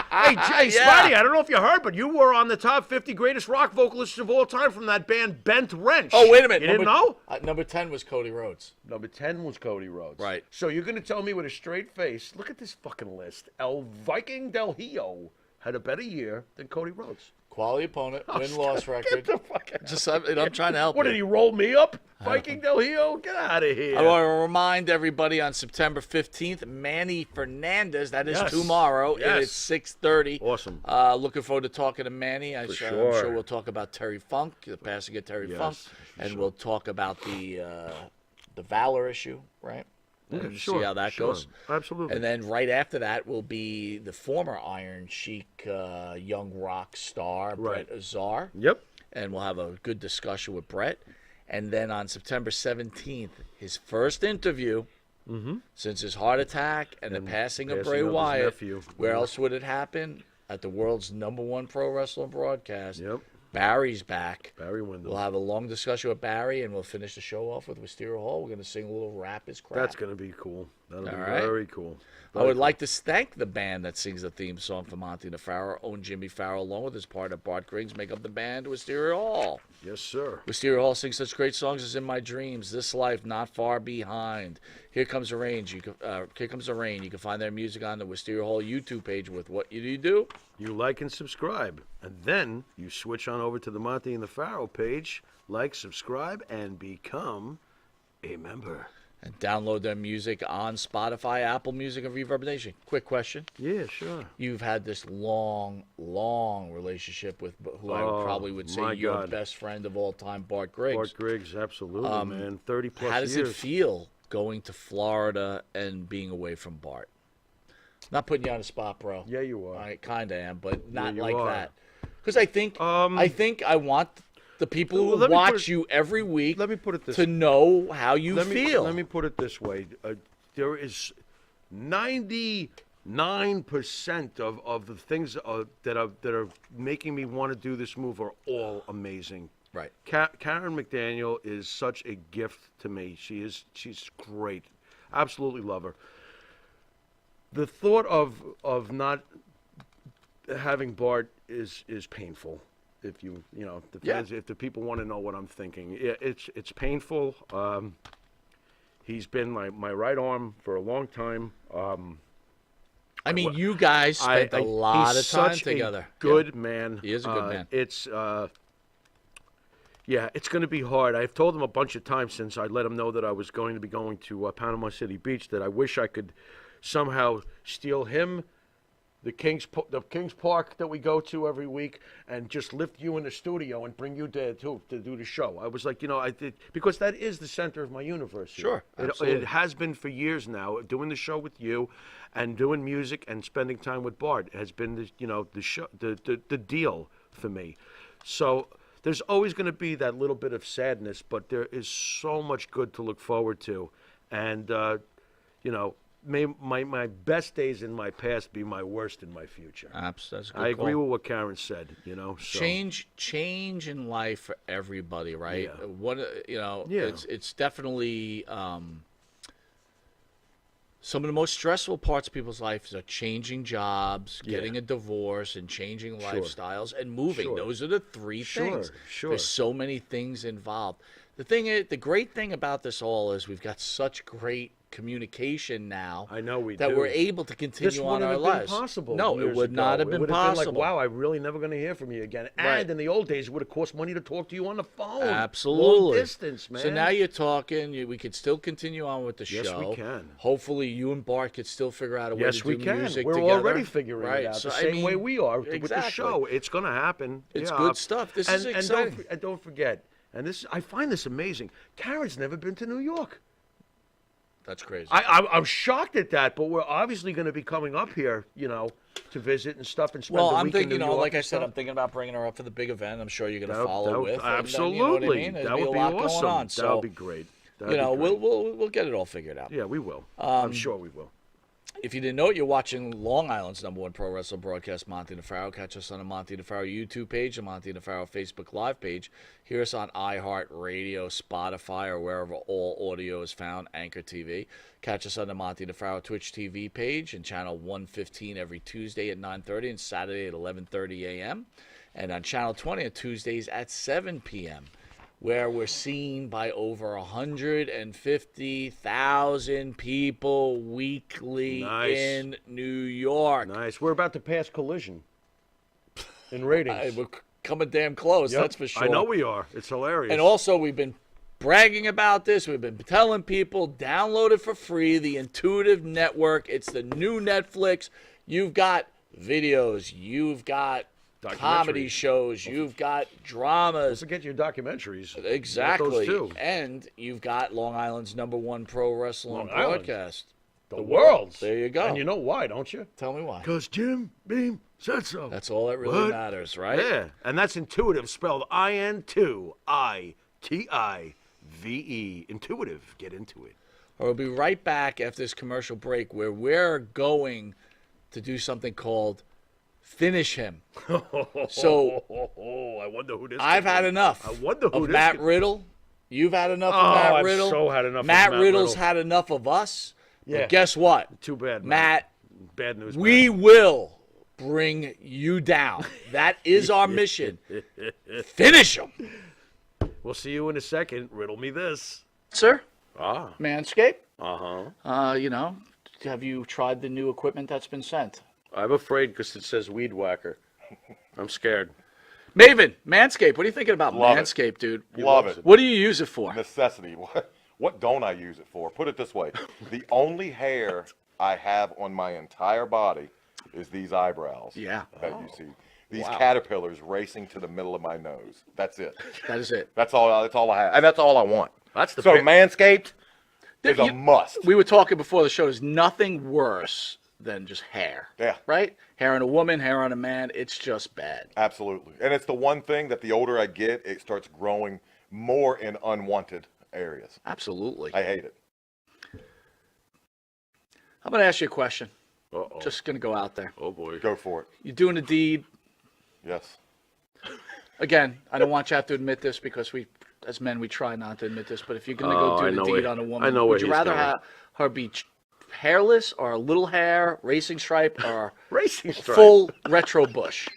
[SPEAKER 14] Hey, Spotty, I don't know if you heard, but you were on the top 50 greatest rock vocalists of all time from that band Bent Wrench.
[SPEAKER 13] Oh, wait a minute.
[SPEAKER 14] You didn't know?
[SPEAKER 13] Number 10 was Cody Rhodes.
[SPEAKER 14] Number 10 was Cody Rhodes.
[SPEAKER 13] Right.
[SPEAKER 14] So you're going to tell me with a straight face, look at this fucking list. El Viking del Hijo had a better year than Cody Rhodes.
[SPEAKER 13] Quality opponent, win-loss record. I'm trying to help
[SPEAKER 14] What,
[SPEAKER 13] you.
[SPEAKER 14] did he roll me up? Viking del Hijo? Get out of here.
[SPEAKER 13] I want to remind everybody on September 15th, Manny Fernandez, that is tomorrow.
[SPEAKER 14] Yes.
[SPEAKER 13] It's 6:30.
[SPEAKER 14] Awesome.
[SPEAKER 13] Looking forward to talking to Manny. I'm sure we'll talk about Terry Funk, the passing of Terry Funk. And we'll talk about the Valor issue, right? And see how that goes.
[SPEAKER 14] Absolutely.
[SPEAKER 13] And then right after that will be the former Iron Sheik young rock star, Brett Azar.
[SPEAKER 14] Yep.
[SPEAKER 13] And we'll have a good discussion with Brett. And then on September 17th, his first interview since his heart attack and the passing of Bray Wyatt. Where else would it happen? At the world's #1 pro wrestling broadcast.
[SPEAKER 14] Yep.
[SPEAKER 13] Barry's back.
[SPEAKER 14] Barry Windham.
[SPEAKER 13] We'll have a long discussion with Barry, and we'll finish the show off with Wisteria Hall. We're going to sing a little Rap is Crap.
[SPEAKER 14] That's going to be cool. That'll be
[SPEAKER 13] right.
[SPEAKER 14] very cool.
[SPEAKER 13] I would like to thank the band that sings the theme song for Monte The Pharaoh, own Jimmy Farrow, along with his partner Bart Griggs, make up the band Wisteria Hall.
[SPEAKER 14] Yes, sir.
[SPEAKER 13] Wisteria Hall sings such great songs as In My Dreams, This Life, Not Far Behind, Here Comes the Rain. Here Comes the Rain. You can find their music on the Wisteria Hall YouTube page with what you do.
[SPEAKER 14] You like and subscribe, and then you switch on over to the Monte and the Pharaoh page, like, subscribe, and become a member.
[SPEAKER 13] And download their music on Spotify, Apple Music, and Reverb Nation. Quick question.
[SPEAKER 14] Yeah, sure.
[SPEAKER 13] You've had this long, long relationship with who I probably would say your best friend of all time, Bart Griggs.
[SPEAKER 14] Bart Griggs, absolutely, man. 30 plus years.
[SPEAKER 13] How does it feel going to Florida and being away from Bart? Not putting you on the spot, bro.
[SPEAKER 14] Yeah, you are.
[SPEAKER 13] I kind of am, but not
[SPEAKER 14] you
[SPEAKER 13] like
[SPEAKER 14] are.
[SPEAKER 13] that. Because I think I want the people who
[SPEAKER 14] Let me put
[SPEAKER 13] watch
[SPEAKER 14] it-
[SPEAKER 13] you every week
[SPEAKER 14] Let me put it this
[SPEAKER 13] to know how you feel.
[SPEAKER 14] Let me put it this way. There is 99% of the things that are making me want to do this move are all amazing.
[SPEAKER 13] Right.
[SPEAKER 14] Karen McDaniel is such a gift to me. She's great. Absolutely love her. The thought of not having Bart is painful. If you know, if the people want to know what I'm thinking, it's painful. He's been my right arm for a long time.
[SPEAKER 13] I mean, you guys spent a lot of time together.
[SPEAKER 14] Good man.
[SPEAKER 13] He is a good man.
[SPEAKER 14] It's going to be hard. I've told him a bunch of times since I let him know that I was going to be going to Panama City Beach that I wish I could somehow steal him, the Kings Park that we go to every week, and just lift you in the studio and bring you there to do the show. I was like, I did, because that is the center of my universe.
[SPEAKER 13] Sure,
[SPEAKER 14] it has been for years now. Doing the show with you, and doing music and spending time with Bart has been the show, the deal for me. So there's always going to be that little bit of sadness, but there is so much good to look forward to, and may my best days in my past be my worst in my future.
[SPEAKER 13] That's a good
[SPEAKER 14] I agree
[SPEAKER 13] call.
[SPEAKER 14] with what Karen said. So.
[SPEAKER 13] Change in life for everybody, right?
[SPEAKER 14] Yeah.
[SPEAKER 13] It's definitely some of the most stressful parts of people's lives are changing jobs, getting a divorce, and changing lifestyles and moving.
[SPEAKER 14] Sure.
[SPEAKER 13] Those are the three things.
[SPEAKER 14] Sure.
[SPEAKER 13] There's so many things involved. The great thing about this all is we've got such great communication now.
[SPEAKER 14] I know we
[SPEAKER 13] that
[SPEAKER 14] do.
[SPEAKER 13] we're able to continue on our lives.
[SPEAKER 14] Been possible
[SPEAKER 13] no, it would not have been
[SPEAKER 14] Been
[SPEAKER 13] possible.
[SPEAKER 14] like, wow, I'm really never going to hear from you again.
[SPEAKER 13] Right.
[SPEAKER 14] And in the old days, it would have cost money to talk to you on the phone.
[SPEAKER 13] Absolutely.
[SPEAKER 14] Long distance, man.
[SPEAKER 13] So now you're talking. We could still continue on with the show.
[SPEAKER 14] Yes, we can.
[SPEAKER 13] Hopefully, you and Bart could still figure out a way to do music
[SPEAKER 14] We're
[SPEAKER 13] together.
[SPEAKER 14] already figuring it out.
[SPEAKER 13] So,
[SPEAKER 14] the same way we are with the
[SPEAKER 13] exactly.
[SPEAKER 14] show. It's going to happen.
[SPEAKER 13] It's good stuff. This is exciting.
[SPEAKER 14] And don't forget, I find this amazing. Karen's never been to New York.
[SPEAKER 13] That's crazy.
[SPEAKER 14] I'm shocked at that, but we're obviously going to be coming up here, to visit and stuff and spend the week
[SPEAKER 13] I'm thinking,
[SPEAKER 14] in New York
[SPEAKER 13] like I
[SPEAKER 14] and
[SPEAKER 13] said,
[SPEAKER 14] stuff.
[SPEAKER 13] I'm thinking about bringing her up for the big event. I'm sure you're going to follow with.
[SPEAKER 14] Absolutely.
[SPEAKER 13] And then, you know what I mean?
[SPEAKER 14] That
[SPEAKER 13] There'll
[SPEAKER 14] would
[SPEAKER 13] be
[SPEAKER 14] be
[SPEAKER 13] a lot
[SPEAKER 14] awesome.
[SPEAKER 13] going on.
[SPEAKER 14] That
[SPEAKER 13] So,
[SPEAKER 14] would be great. That'd be great.
[SPEAKER 13] we'll get it all figured out.
[SPEAKER 14] Yeah, we will. I'm sure we will.
[SPEAKER 13] If you didn't know it, you're watching Long Island's #1 pro wrestling broadcast, Monte The Pharaoh. Catch us on the Monte The Pharaoh YouTube page, the Monte The Pharaoh Facebook Live page. Hear us on iHeartRadio, Spotify, or wherever all audio is found, Anchor TV. Catch us on the Monte The Pharaoh Twitch TV page and channel 115 every Tuesday at 9:30 and Saturday at 11:30 a.m. And on channel 20 on Tuesdays at 7 p.m., where we're seen by over 150,000 people weekly in New York.
[SPEAKER 14] Nice. We're about to pass Collision in ratings.
[SPEAKER 13] We're coming damn close,
[SPEAKER 14] Yep.
[SPEAKER 13] that's for sure.
[SPEAKER 14] I know we are. It's hilarious.
[SPEAKER 13] And also, we've been bragging about this. We've been telling people, download it for free, the Intuitive Network. It's the new Netflix. You've got videos. You've got comedy shows, you've got dramas.
[SPEAKER 14] Don't forget your documentaries.
[SPEAKER 13] Exactly.
[SPEAKER 14] Those too.
[SPEAKER 13] And you've got Long Island's #1 pro wrestling broadcast.
[SPEAKER 14] The world's.
[SPEAKER 13] There you go.
[SPEAKER 14] And you know why, don't you?
[SPEAKER 13] Tell me why.
[SPEAKER 14] Because Jim Beam said so.
[SPEAKER 13] That's all that really matters, right?
[SPEAKER 14] Yeah. And that's Intuitive, spelled IN2ITIVE. Intuitive. Get into it.
[SPEAKER 13] We'll be right back after this commercial break where we're going to do something called Finish Him. So
[SPEAKER 14] I wonder who this
[SPEAKER 13] I've had enough
[SPEAKER 14] I wonder who
[SPEAKER 13] of
[SPEAKER 14] this
[SPEAKER 13] Matt
[SPEAKER 14] could-
[SPEAKER 13] Riddle. You've had enough of Matt
[SPEAKER 14] I've
[SPEAKER 13] Riddle.
[SPEAKER 14] so had enough of
[SPEAKER 13] Matt
[SPEAKER 14] Matt
[SPEAKER 13] Riddle's
[SPEAKER 14] Riddle.
[SPEAKER 13] had enough of us.
[SPEAKER 14] Yeah.
[SPEAKER 13] But guess what?
[SPEAKER 14] Too bad,
[SPEAKER 13] Matt.
[SPEAKER 14] Bad news.
[SPEAKER 13] We will bring you down. That is our mission. Finish him.
[SPEAKER 14] We'll see you in a second. Riddle me this.
[SPEAKER 13] Sir?
[SPEAKER 14] Ah.
[SPEAKER 13] Manscaped?
[SPEAKER 14] Uh-huh.
[SPEAKER 13] Have you tried the new equipment that's been sent?
[SPEAKER 14] I'm afraid because it says weed whacker. I'm scared.
[SPEAKER 13] Maven, Manscaped, what are you thinking about
[SPEAKER 16] Love it.
[SPEAKER 13] Manscaped, dude?
[SPEAKER 16] Love it.
[SPEAKER 13] What do you use it for?
[SPEAKER 16] Necessity. What don't I use it for? Put it this way. The only hair I have on my entire body is these eyebrows.
[SPEAKER 13] Yeah.
[SPEAKER 16] That you see. These
[SPEAKER 13] Wow.
[SPEAKER 16] caterpillars racing to the middle of my nose. That's it.
[SPEAKER 13] That is it.
[SPEAKER 16] That's all I have. And that's all I want.
[SPEAKER 14] That's the
[SPEAKER 16] So
[SPEAKER 14] bit-
[SPEAKER 16] Manscaped is a must.
[SPEAKER 13] We were talking before the show. There's nothing worse than just hair.
[SPEAKER 16] Yeah.
[SPEAKER 13] Right? Hair on a woman, hair on a man, it's just bad.
[SPEAKER 16] Absolutely. And it's the one thing that the older I get, it starts growing more in unwanted areas.
[SPEAKER 13] Absolutely.
[SPEAKER 16] I hate it.
[SPEAKER 13] I'm going to ask you a question.
[SPEAKER 14] Uh-oh.
[SPEAKER 13] Just going to go out there.
[SPEAKER 14] Oh, boy.
[SPEAKER 16] Go for it.
[SPEAKER 13] You're doing a deed.
[SPEAKER 16] Yes.
[SPEAKER 13] Again, I don't want you to have to admit this because we, as men, we try not to admit this. But if you're going to go do the deed on a woman, would you rather have her be hairless or a little hair, racing stripe, or
[SPEAKER 14] racing stripe,
[SPEAKER 13] full retro bush?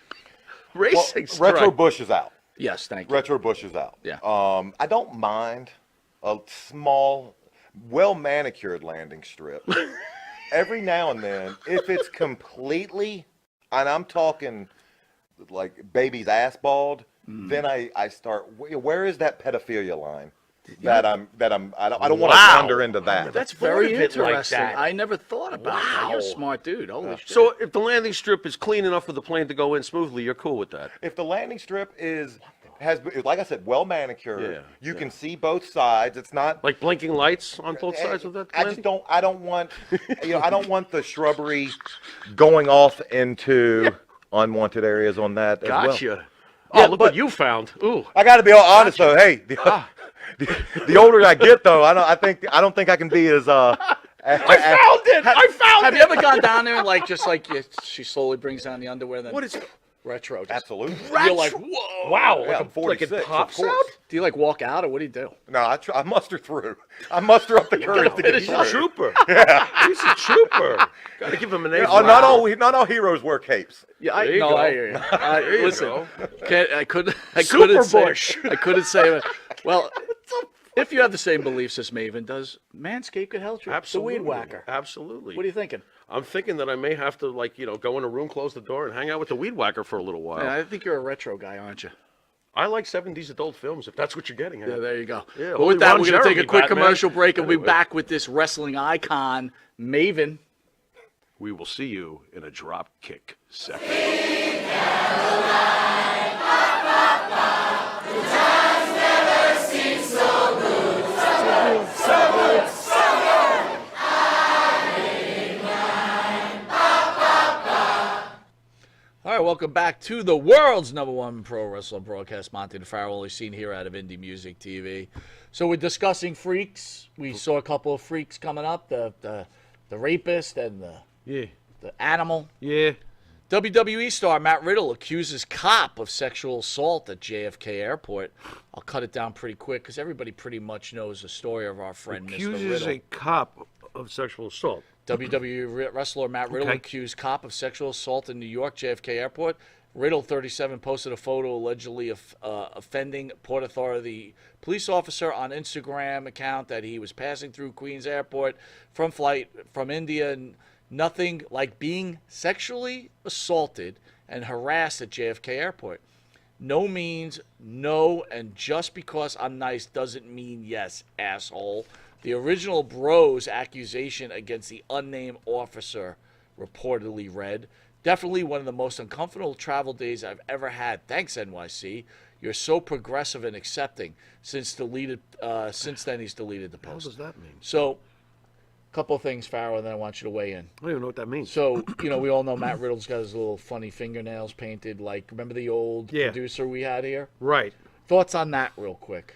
[SPEAKER 14] Racing stripe.
[SPEAKER 16] Retro bush is out.
[SPEAKER 13] Yes, thank you.
[SPEAKER 16] Retro bush is out.
[SPEAKER 13] Yeah.
[SPEAKER 16] I don't mind a small, well manicured landing strip. Every now and then, if it's completely, and I'm talking like baby's ass bald, then I start. Where is that pedophilia line? I don't want to wander into that.
[SPEAKER 13] That's very interesting. I never thought about that. You're a smart dude. Holy shit.
[SPEAKER 14] So if the landing strip is clean enough for the plane to go in smoothly, you're cool with that?
[SPEAKER 16] If the landing strip has, like I said, well manicured,
[SPEAKER 14] Yeah,
[SPEAKER 16] you can see both sides. It's not
[SPEAKER 14] like blinking lights on both sides of that.
[SPEAKER 16] I just don't. I don't want. I don't want the shrubbery going off into unwanted areas on that.
[SPEAKER 14] Gotcha.
[SPEAKER 16] As well.
[SPEAKER 14] Oh, look what you found. Ooh.
[SPEAKER 16] I got to be all honest though. Hey, the older I get though, I don't think I can be as
[SPEAKER 14] I found it. I found
[SPEAKER 13] Have
[SPEAKER 14] it.
[SPEAKER 13] you ever gone down there and she slowly brings down the underwear? Then
[SPEAKER 14] what is
[SPEAKER 13] retro? Just,
[SPEAKER 16] absolutely.
[SPEAKER 13] You're like, whoa!
[SPEAKER 14] Wow!
[SPEAKER 16] Yeah, I'm 46.
[SPEAKER 14] Like it pops
[SPEAKER 16] of
[SPEAKER 14] out.
[SPEAKER 16] course.
[SPEAKER 13] Do you like walk out or what do you do?
[SPEAKER 16] No, I muster through. I muster up the courage to get
[SPEAKER 14] He's
[SPEAKER 16] through.
[SPEAKER 14] a trooper.
[SPEAKER 16] Yeah.
[SPEAKER 14] He's a trooper. Got to give him an A.
[SPEAKER 16] Not all heroes wear capes.
[SPEAKER 13] Yeah,
[SPEAKER 14] There you go.
[SPEAKER 13] I hear you.
[SPEAKER 14] There you
[SPEAKER 13] Listen,
[SPEAKER 14] go.
[SPEAKER 13] I couldn't
[SPEAKER 14] Super
[SPEAKER 13] say.
[SPEAKER 14] Bush.
[SPEAKER 13] I couldn't say. Well, if you have the same beliefs as Maven, does Manscaped could help you?
[SPEAKER 14] Absolutely.
[SPEAKER 13] The weed whacker.
[SPEAKER 14] Absolutely.
[SPEAKER 13] What are you thinking?
[SPEAKER 14] I'm thinking that I may have to, go in a room, close the door, and hang out with the weed whacker for a little while.
[SPEAKER 13] Yeah, I think you're a retro guy, aren't you?
[SPEAKER 14] I like 70s adult films, if that's what you're getting at.
[SPEAKER 13] Yeah, there you go.
[SPEAKER 14] Yeah,
[SPEAKER 13] But
[SPEAKER 14] holy
[SPEAKER 13] with that,
[SPEAKER 14] Ron
[SPEAKER 13] we're going to take a
[SPEAKER 14] Jeremy,
[SPEAKER 13] quick
[SPEAKER 14] Batman.
[SPEAKER 13] commercial break, and we'll be
[SPEAKER 14] Anyway.
[SPEAKER 13] back with this wrestling icon, Maven.
[SPEAKER 14] We will see you in a drop kick second.
[SPEAKER 13] All right, welcome back to the world's #1 pro wrestling broadcast, Monte The Pharaoh, only seen here out of Indie Music TV. So we're discussing freaks. We saw a couple of freaks coming up, the rapist and the animal.
[SPEAKER 14] Yeah.
[SPEAKER 13] WWE star Matt Riddle accuses cop of sexual assault at JFK Airport. I'll cut it down pretty quick because everybody pretty much knows the story of our friend Mr.
[SPEAKER 14] Accuses
[SPEAKER 13] Riddle.
[SPEAKER 14] a cop of sexual assault.
[SPEAKER 13] WWE wrestler Matt Riddle accused cop of sexual assault in New York JFK Airport. Riddle, 37, posted a photo allegedly offending Port Authority police officer on Instagram account that he was passing through Queens Airport from flight from India. Nothing like being sexually assaulted and harassed at JFK Airport. No means no, and just because I'm nice doesn't mean yes, asshole. The original Bros accusation against the unnamed officer reportedly read, definitely one of the most uncomfortable travel days I've ever had. Thanks, NYC. You're so progressive and accepting. Since then, he's deleted the post.
[SPEAKER 14] What does that mean?
[SPEAKER 13] So, a couple of things, Pharaoh, and then I want you to weigh in.
[SPEAKER 14] I don't even know what that means.
[SPEAKER 13] So, we all know Matt Riddle's got his little funny fingernails painted. Like, remember the old producer we had here?
[SPEAKER 14] Right.
[SPEAKER 13] Thoughts on that real quick?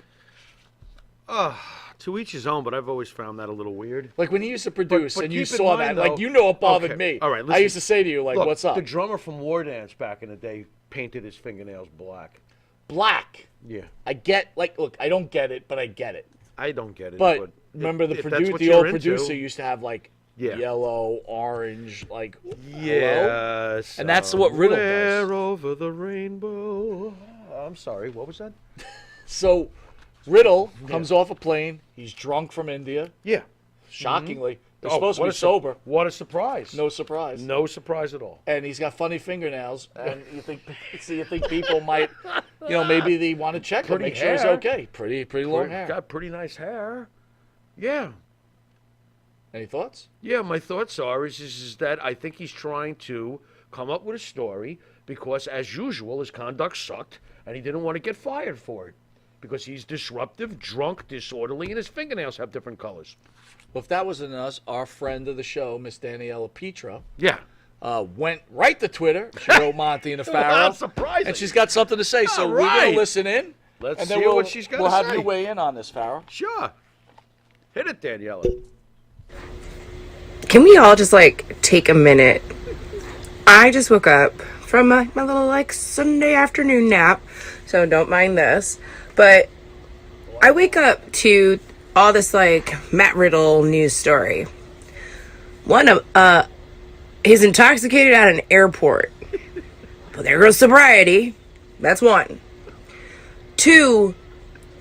[SPEAKER 14] To each his own, but I've always found that a little weird.
[SPEAKER 13] Like when he used to produce
[SPEAKER 14] But
[SPEAKER 13] and you
[SPEAKER 14] keep in
[SPEAKER 13] saw
[SPEAKER 14] mind,
[SPEAKER 13] that,
[SPEAKER 14] though-
[SPEAKER 13] like it bothered
[SPEAKER 14] Okay,
[SPEAKER 13] me.
[SPEAKER 14] all right,
[SPEAKER 13] I
[SPEAKER 14] listen.
[SPEAKER 13] used to say to you, like,
[SPEAKER 14] Look,
[SPEAKER 13] what's up?
[SPEAKER 14] The drummer from War Dance back in the day painted his fingernails black.
[SPEAKER 13] Black.
[SPEAKER 14] Yeah.
[SPEAKER 13] I get, look, I don't get it, but I get it.
[SPEAKER 14] I don't get it.
[SPEAKER 13] But remember
[SPEAKER 14] if that's what
[SPEAKER 13] the
[SPEAKER 14] you're
[SPEAKER 13] old
[SPEAKER 14] into-
[SPEAKER 13] producer used to have like
[SPEAKER 14] Yeah.
[SPEAKER 13] yellow, orange, like
[SPEAKER 14] Yes.
[SPEAKER 13] and that's what Riddle does.
[SPEAKER 14] Somewhere over the rainbow. I'm sorry. What was that?
[SPEAKER 13] So Riddle comes off a plane. He's drunk from India.
[SPEAKER 14] Yeah.
[SPEAKER 13] Shockingly, they're
[SPEAKER 14] Oh,
[SPEAKER 13] supposed to
[SPEAKER 14] what
[SPEAKER 13] be
[SPEAKER 14] a su-
[SPEAKER 13] sober.
[SPEAKER 14] What a surprise!
[SPEAKER 13] No surprise.
[SPEAKER 14] No surprise at all.
[SPEAKER 13] And he's got funny fingernails, and you think people might, maybe they want to check him,
[SPEAKER 14] Pretty
[SPEAKER 13] make sure he's
[SPEAKER 14] hair.
[SPEAKER 13] okay. Pretty long hair.
[SPEAKER 14] Got pretty nice hair. Yeah.
[SPEAKER 13] Any thoughts?
[SPEAKER 14] Yeah, my thoughts are is that I think he's trying to come up with a story because, as usual, his conduct sucked, and he didn't want to get fired for it. because he's disruptive, drunk, disorderly, and his fingernails have different colors.
[SPEAKER 13] Well, if that wasn't us, our friend of the show, Miss Daniela Petra,
[SPEAKER 14] yeah,
[SPEAKER 13] went right to Twitter. She wrote Monte the Pharaoh.
[SPEAKER 14] Well, surprising.
[SPEAKER 13] And she's got something to say, so
[SPEAKER 14] All
[SPEAKER 13] we're going
[SPEAKER 14] right.
[SPEAKER 13] to listen in.
[SPEAKER 14] Let's
[SPEAKER 13] and then
[SPEAKER 14] hear what she's got to
[SPEAKER 13] We'll
[SPEAKER 14] say.
[SPEAKER 13] have you weigh in on this, Pharaoh.
[SPEAKER 14] Sure. Hit it, Daniela.
[SPEAKER 17] Can we all just like take a minute? I just woke up from my little like Sunday afternoon nap, so don't mind this. But I wake up to all this like Matt Riddle news story. One of he's intoxicated at an airport. Well, there goes sobriety. That's one. Two,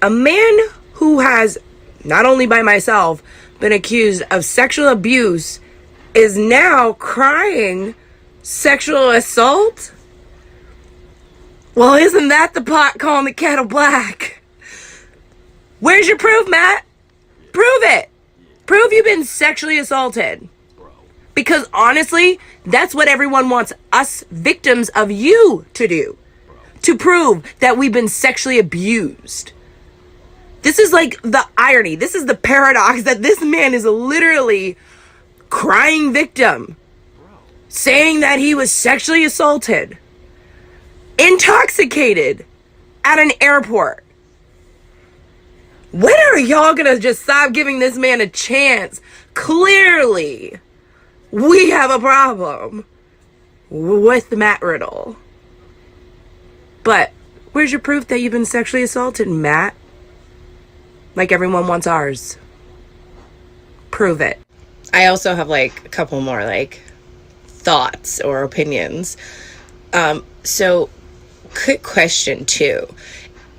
[SPEAKER 17] a man who has, not only by myself, been accused of sexual abuse is now crying sexual assault? Well, isn't that the pot calling the kettle black? Where's your proof, Matt? Prove it. Prove you've been sexually assaulted. Because honestly, that's what everyone wants us victims of you to do. To prove that we've been sexually abused. This is like the irony. This is the paradox that this man is literally crying victim. Saying that he was sexually assaulted. Intoxicated. At an airport. When are y'all gonna just stop giving this man a chance? Clearly, we have a problem with Matt Riddle. But where's your proof that you've been sexually assaulted, Matt? Like everyone wants ours. Prove it. I also have like a couple more like thoughts or opinions. So quick question too.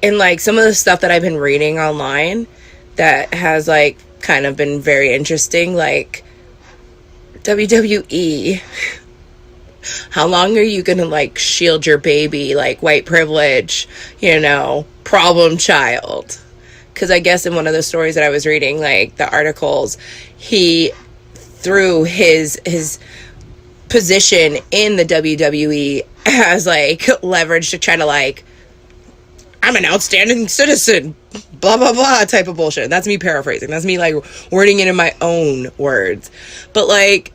[SPEAKER 17] And like some of the stuff that I've been reading online that has like kind of been very interesting, like WWE. How long are you gonna like shield your baby, like white privilege, you know, problem child? Because I guess in one of the stories that I was reading, like the articles, he threw his position in the WWE as like leverage to try to like, I'm an outstanding citizen, blah, blah, blah type of bullshit. That's me paraphrasing. That's me like wording it in my own words. But like,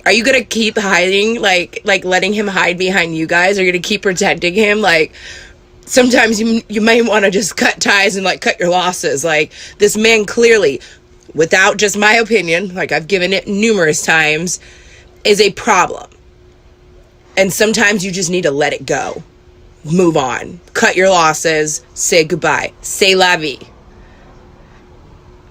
[SPEAKER 17] are you going to keep hiding, like letting him hide behind you guys? Are you going to keep protecting him? Like, sometimes you might want to just cut ties and like cut your losses. Like, this man clearly, without just my opinion, like I've given it numerous times, is a problem. And sometimes you just need to let it go. Move on. Cut your losses. Say goodbye. Say la vie.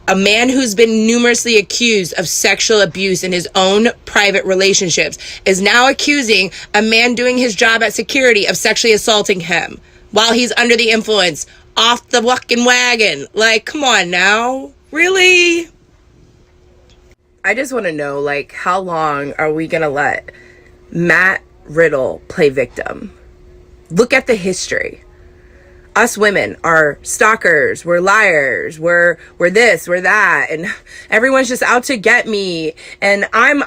[SPEAKER 17] A man who's been numerously accused of sexual abuse in his own private relationships is now accusing a man doing his job at security of sexually assaulting him while he's under the influence, off the fucking wagon. Like, come on now. Really? I just want to know, like, how long are we going to let Matt Riddle play victim? Look at the history. Us women are stalkers, we're liars, we're this, we're that, and everyone's just out to get me, and I'm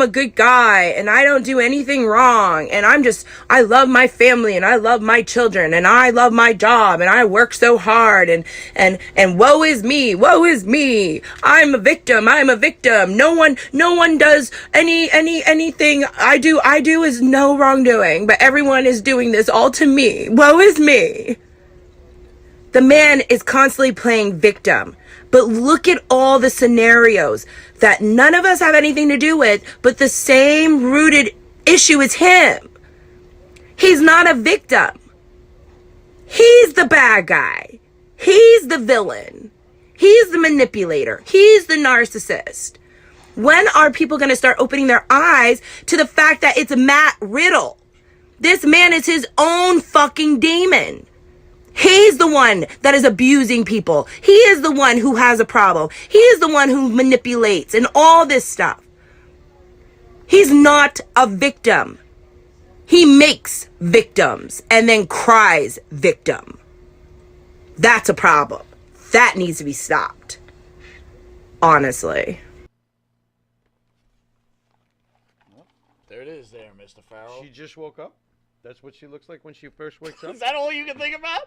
[SPEAKER 17] a good guy, and I don't do anything wrong, and I love my family, and I love my children, and I love my job, and I work so hard, and woe is me, I'm a victim, no one does anything I do is no wrongdoing, but everyone is doing this all to me, woe is me. The man is constantly playing victim. But look at all the scenarios that none of us have anything to do with, but the same rooted issue is him. He's not a victim. He's the bad guy. He's the villain. He's the manipulator. He's the narcissist. When are people going to start opening their eyes to the fact that it's Matt Riddle? This man is his own fucking demon. He's the one that is abusing people. He is the one who has a problem. He is the one who manipulates and all this stuff. He's not a victim. He makes victims and then cries victim. That's a problem. That needs to be stopped. Honestly.
[SPEAKER 13] There it is there, Mr. Pharaoh.
[SPEAKER 14] She just woke up? That's what she looks like when she first wakes up?
[SPEAKER 13] Is that all you can think about?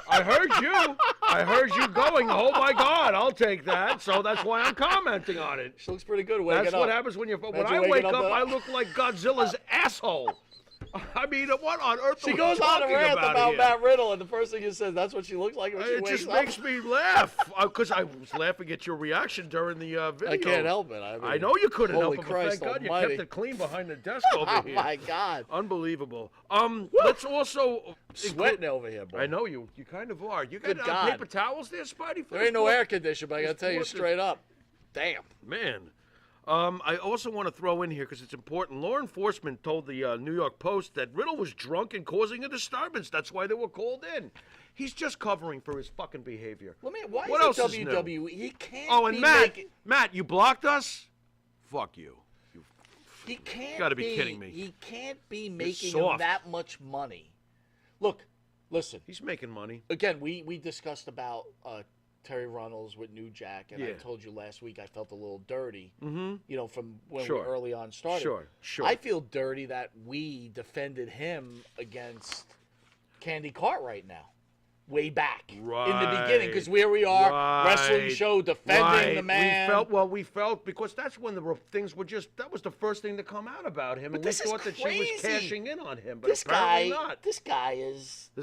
[SPEAKER 14] I heard you. I heard you going, oh my God, I'll take that. So that's why I'm commenting on it.
[SPEAKER 13] She looks pretty good waking
[SPEAKER 14] That's
[SPEAKER 13] up.
[SPEAKER 14] what happens when
[SPEAKER 13] Imagine
[SPEAKER 14] I wake
[SPEAKER 13] waking
[SPEAKER 14] up,
[SPEAKER 13] up
[SPEAKER 14] I look like Godzilla's asshole. I mean, what on earth
[SPEAKER 13] She
[SPEAKER 14] are we
[SPEAKER 13] goes on a
[SPEAKER 14] talking
[SPEAKER 13] rant about
[SPEAKER 14] here?
[SPEAKER 13] Matt Riddle, and the first thing you says, that's what she looks like when she
[SPEAKER 14] It
[SPEAKER 13] wakes
[SPEAKER 14] just
[SPEAKER 13] up.
[SPEAKER 14] makes me laugh because I was laughing at your reaction during the video.
[SPEAKER 13] I can't help it.
[SPEAKER 14] I know you couldn't help
[SPEAKER 13] holy
[SPEAKER 14] it, but
[SPEAKER 13] Christ
[SPEAKER 14] thank God you
[SPEAKER 13] almighty.
[SPEAKER 14] kept it clean behind the desk over
[SPEAKER 13] Oh
[SPEAKER 14] here.
[SPEAKER 13] my God.
[SPEAKER 14] Unbelievable. Let's also
[SPEAKER 13] Sweating over here, boy.
[SPEAKER 14] I know you. You kind of are. You got
[SPEAKER 13] Good God.
[SPEAKER 14] paper towels there, Spidey?
[SPEAKER 13] There ain't no air conditioner, but I gotta tell you straight up. Damn.
[SPEAKER 14] Man. I also want to throw in here, because it's important, law enforcement told the New York Post that Riddle was drunk and causing a disturbance. That's why they were called in. He's just covering for his fucking behavior.
[SPEAKER 13] Why
[SPEAKER 14] What
[SPEAKER 13] is
[SPEAKER 14] else
[SPEAKER 13] it
[SPEAKER 14] is
[SPEAKER 13] WWE?
[SPEAKER 14] new?
[SPEAKER 13] He can't
[SPEAKER 14] Oh, and
[SPEAKER 13] be
[SPEAKER 14] Matt,
[SPEAKER 13] making...
[SPEAKER 14] Matt, you blocked us? Fuck you.
[SPEAKER 13] He can't
[SPEAKER 14] gotta be kidding me.
[SPEAKER 13] He can't be making
[SPEAKER 14] soft.
[SPEAKER 13] him that much money. Look, listen.
[SPEAKER 14] He's making money.
[SPEAKER 13] Again, we discussed about Terry Runnels with New Jack, and I
[SPEAKER 14] Yeah.
[SPEAKER 13] told you last week I felt a little dirty,
[SPEAKER 14] Mm-hmm.
[SPEAKER 13] you know, from when
[SPEAKER 14] Sure.
[SPEAKER 13] we early on started.
[SPEAKER 14] Sure.
[SPEAKER 13] I feel dirty that we defended him against Candy Cartwright now. Way back in the beginning, because here we are, wrestling show, defending the man.
[SPEAKER 14] We felt because that's when the things were that was the first thing to come out about him, and we
[SPEAKER 13] this is
[SPEAKER 14] thought that she was
[SPEAKER 13] crazy.
[SPEAKER 14] cashing in on him, but
[SPEAKER 13] This
[SPEAKER 14] apparently
[SPEAKER 13] guy,
[SPEAKER 14] not.
[SPEAKER 13] this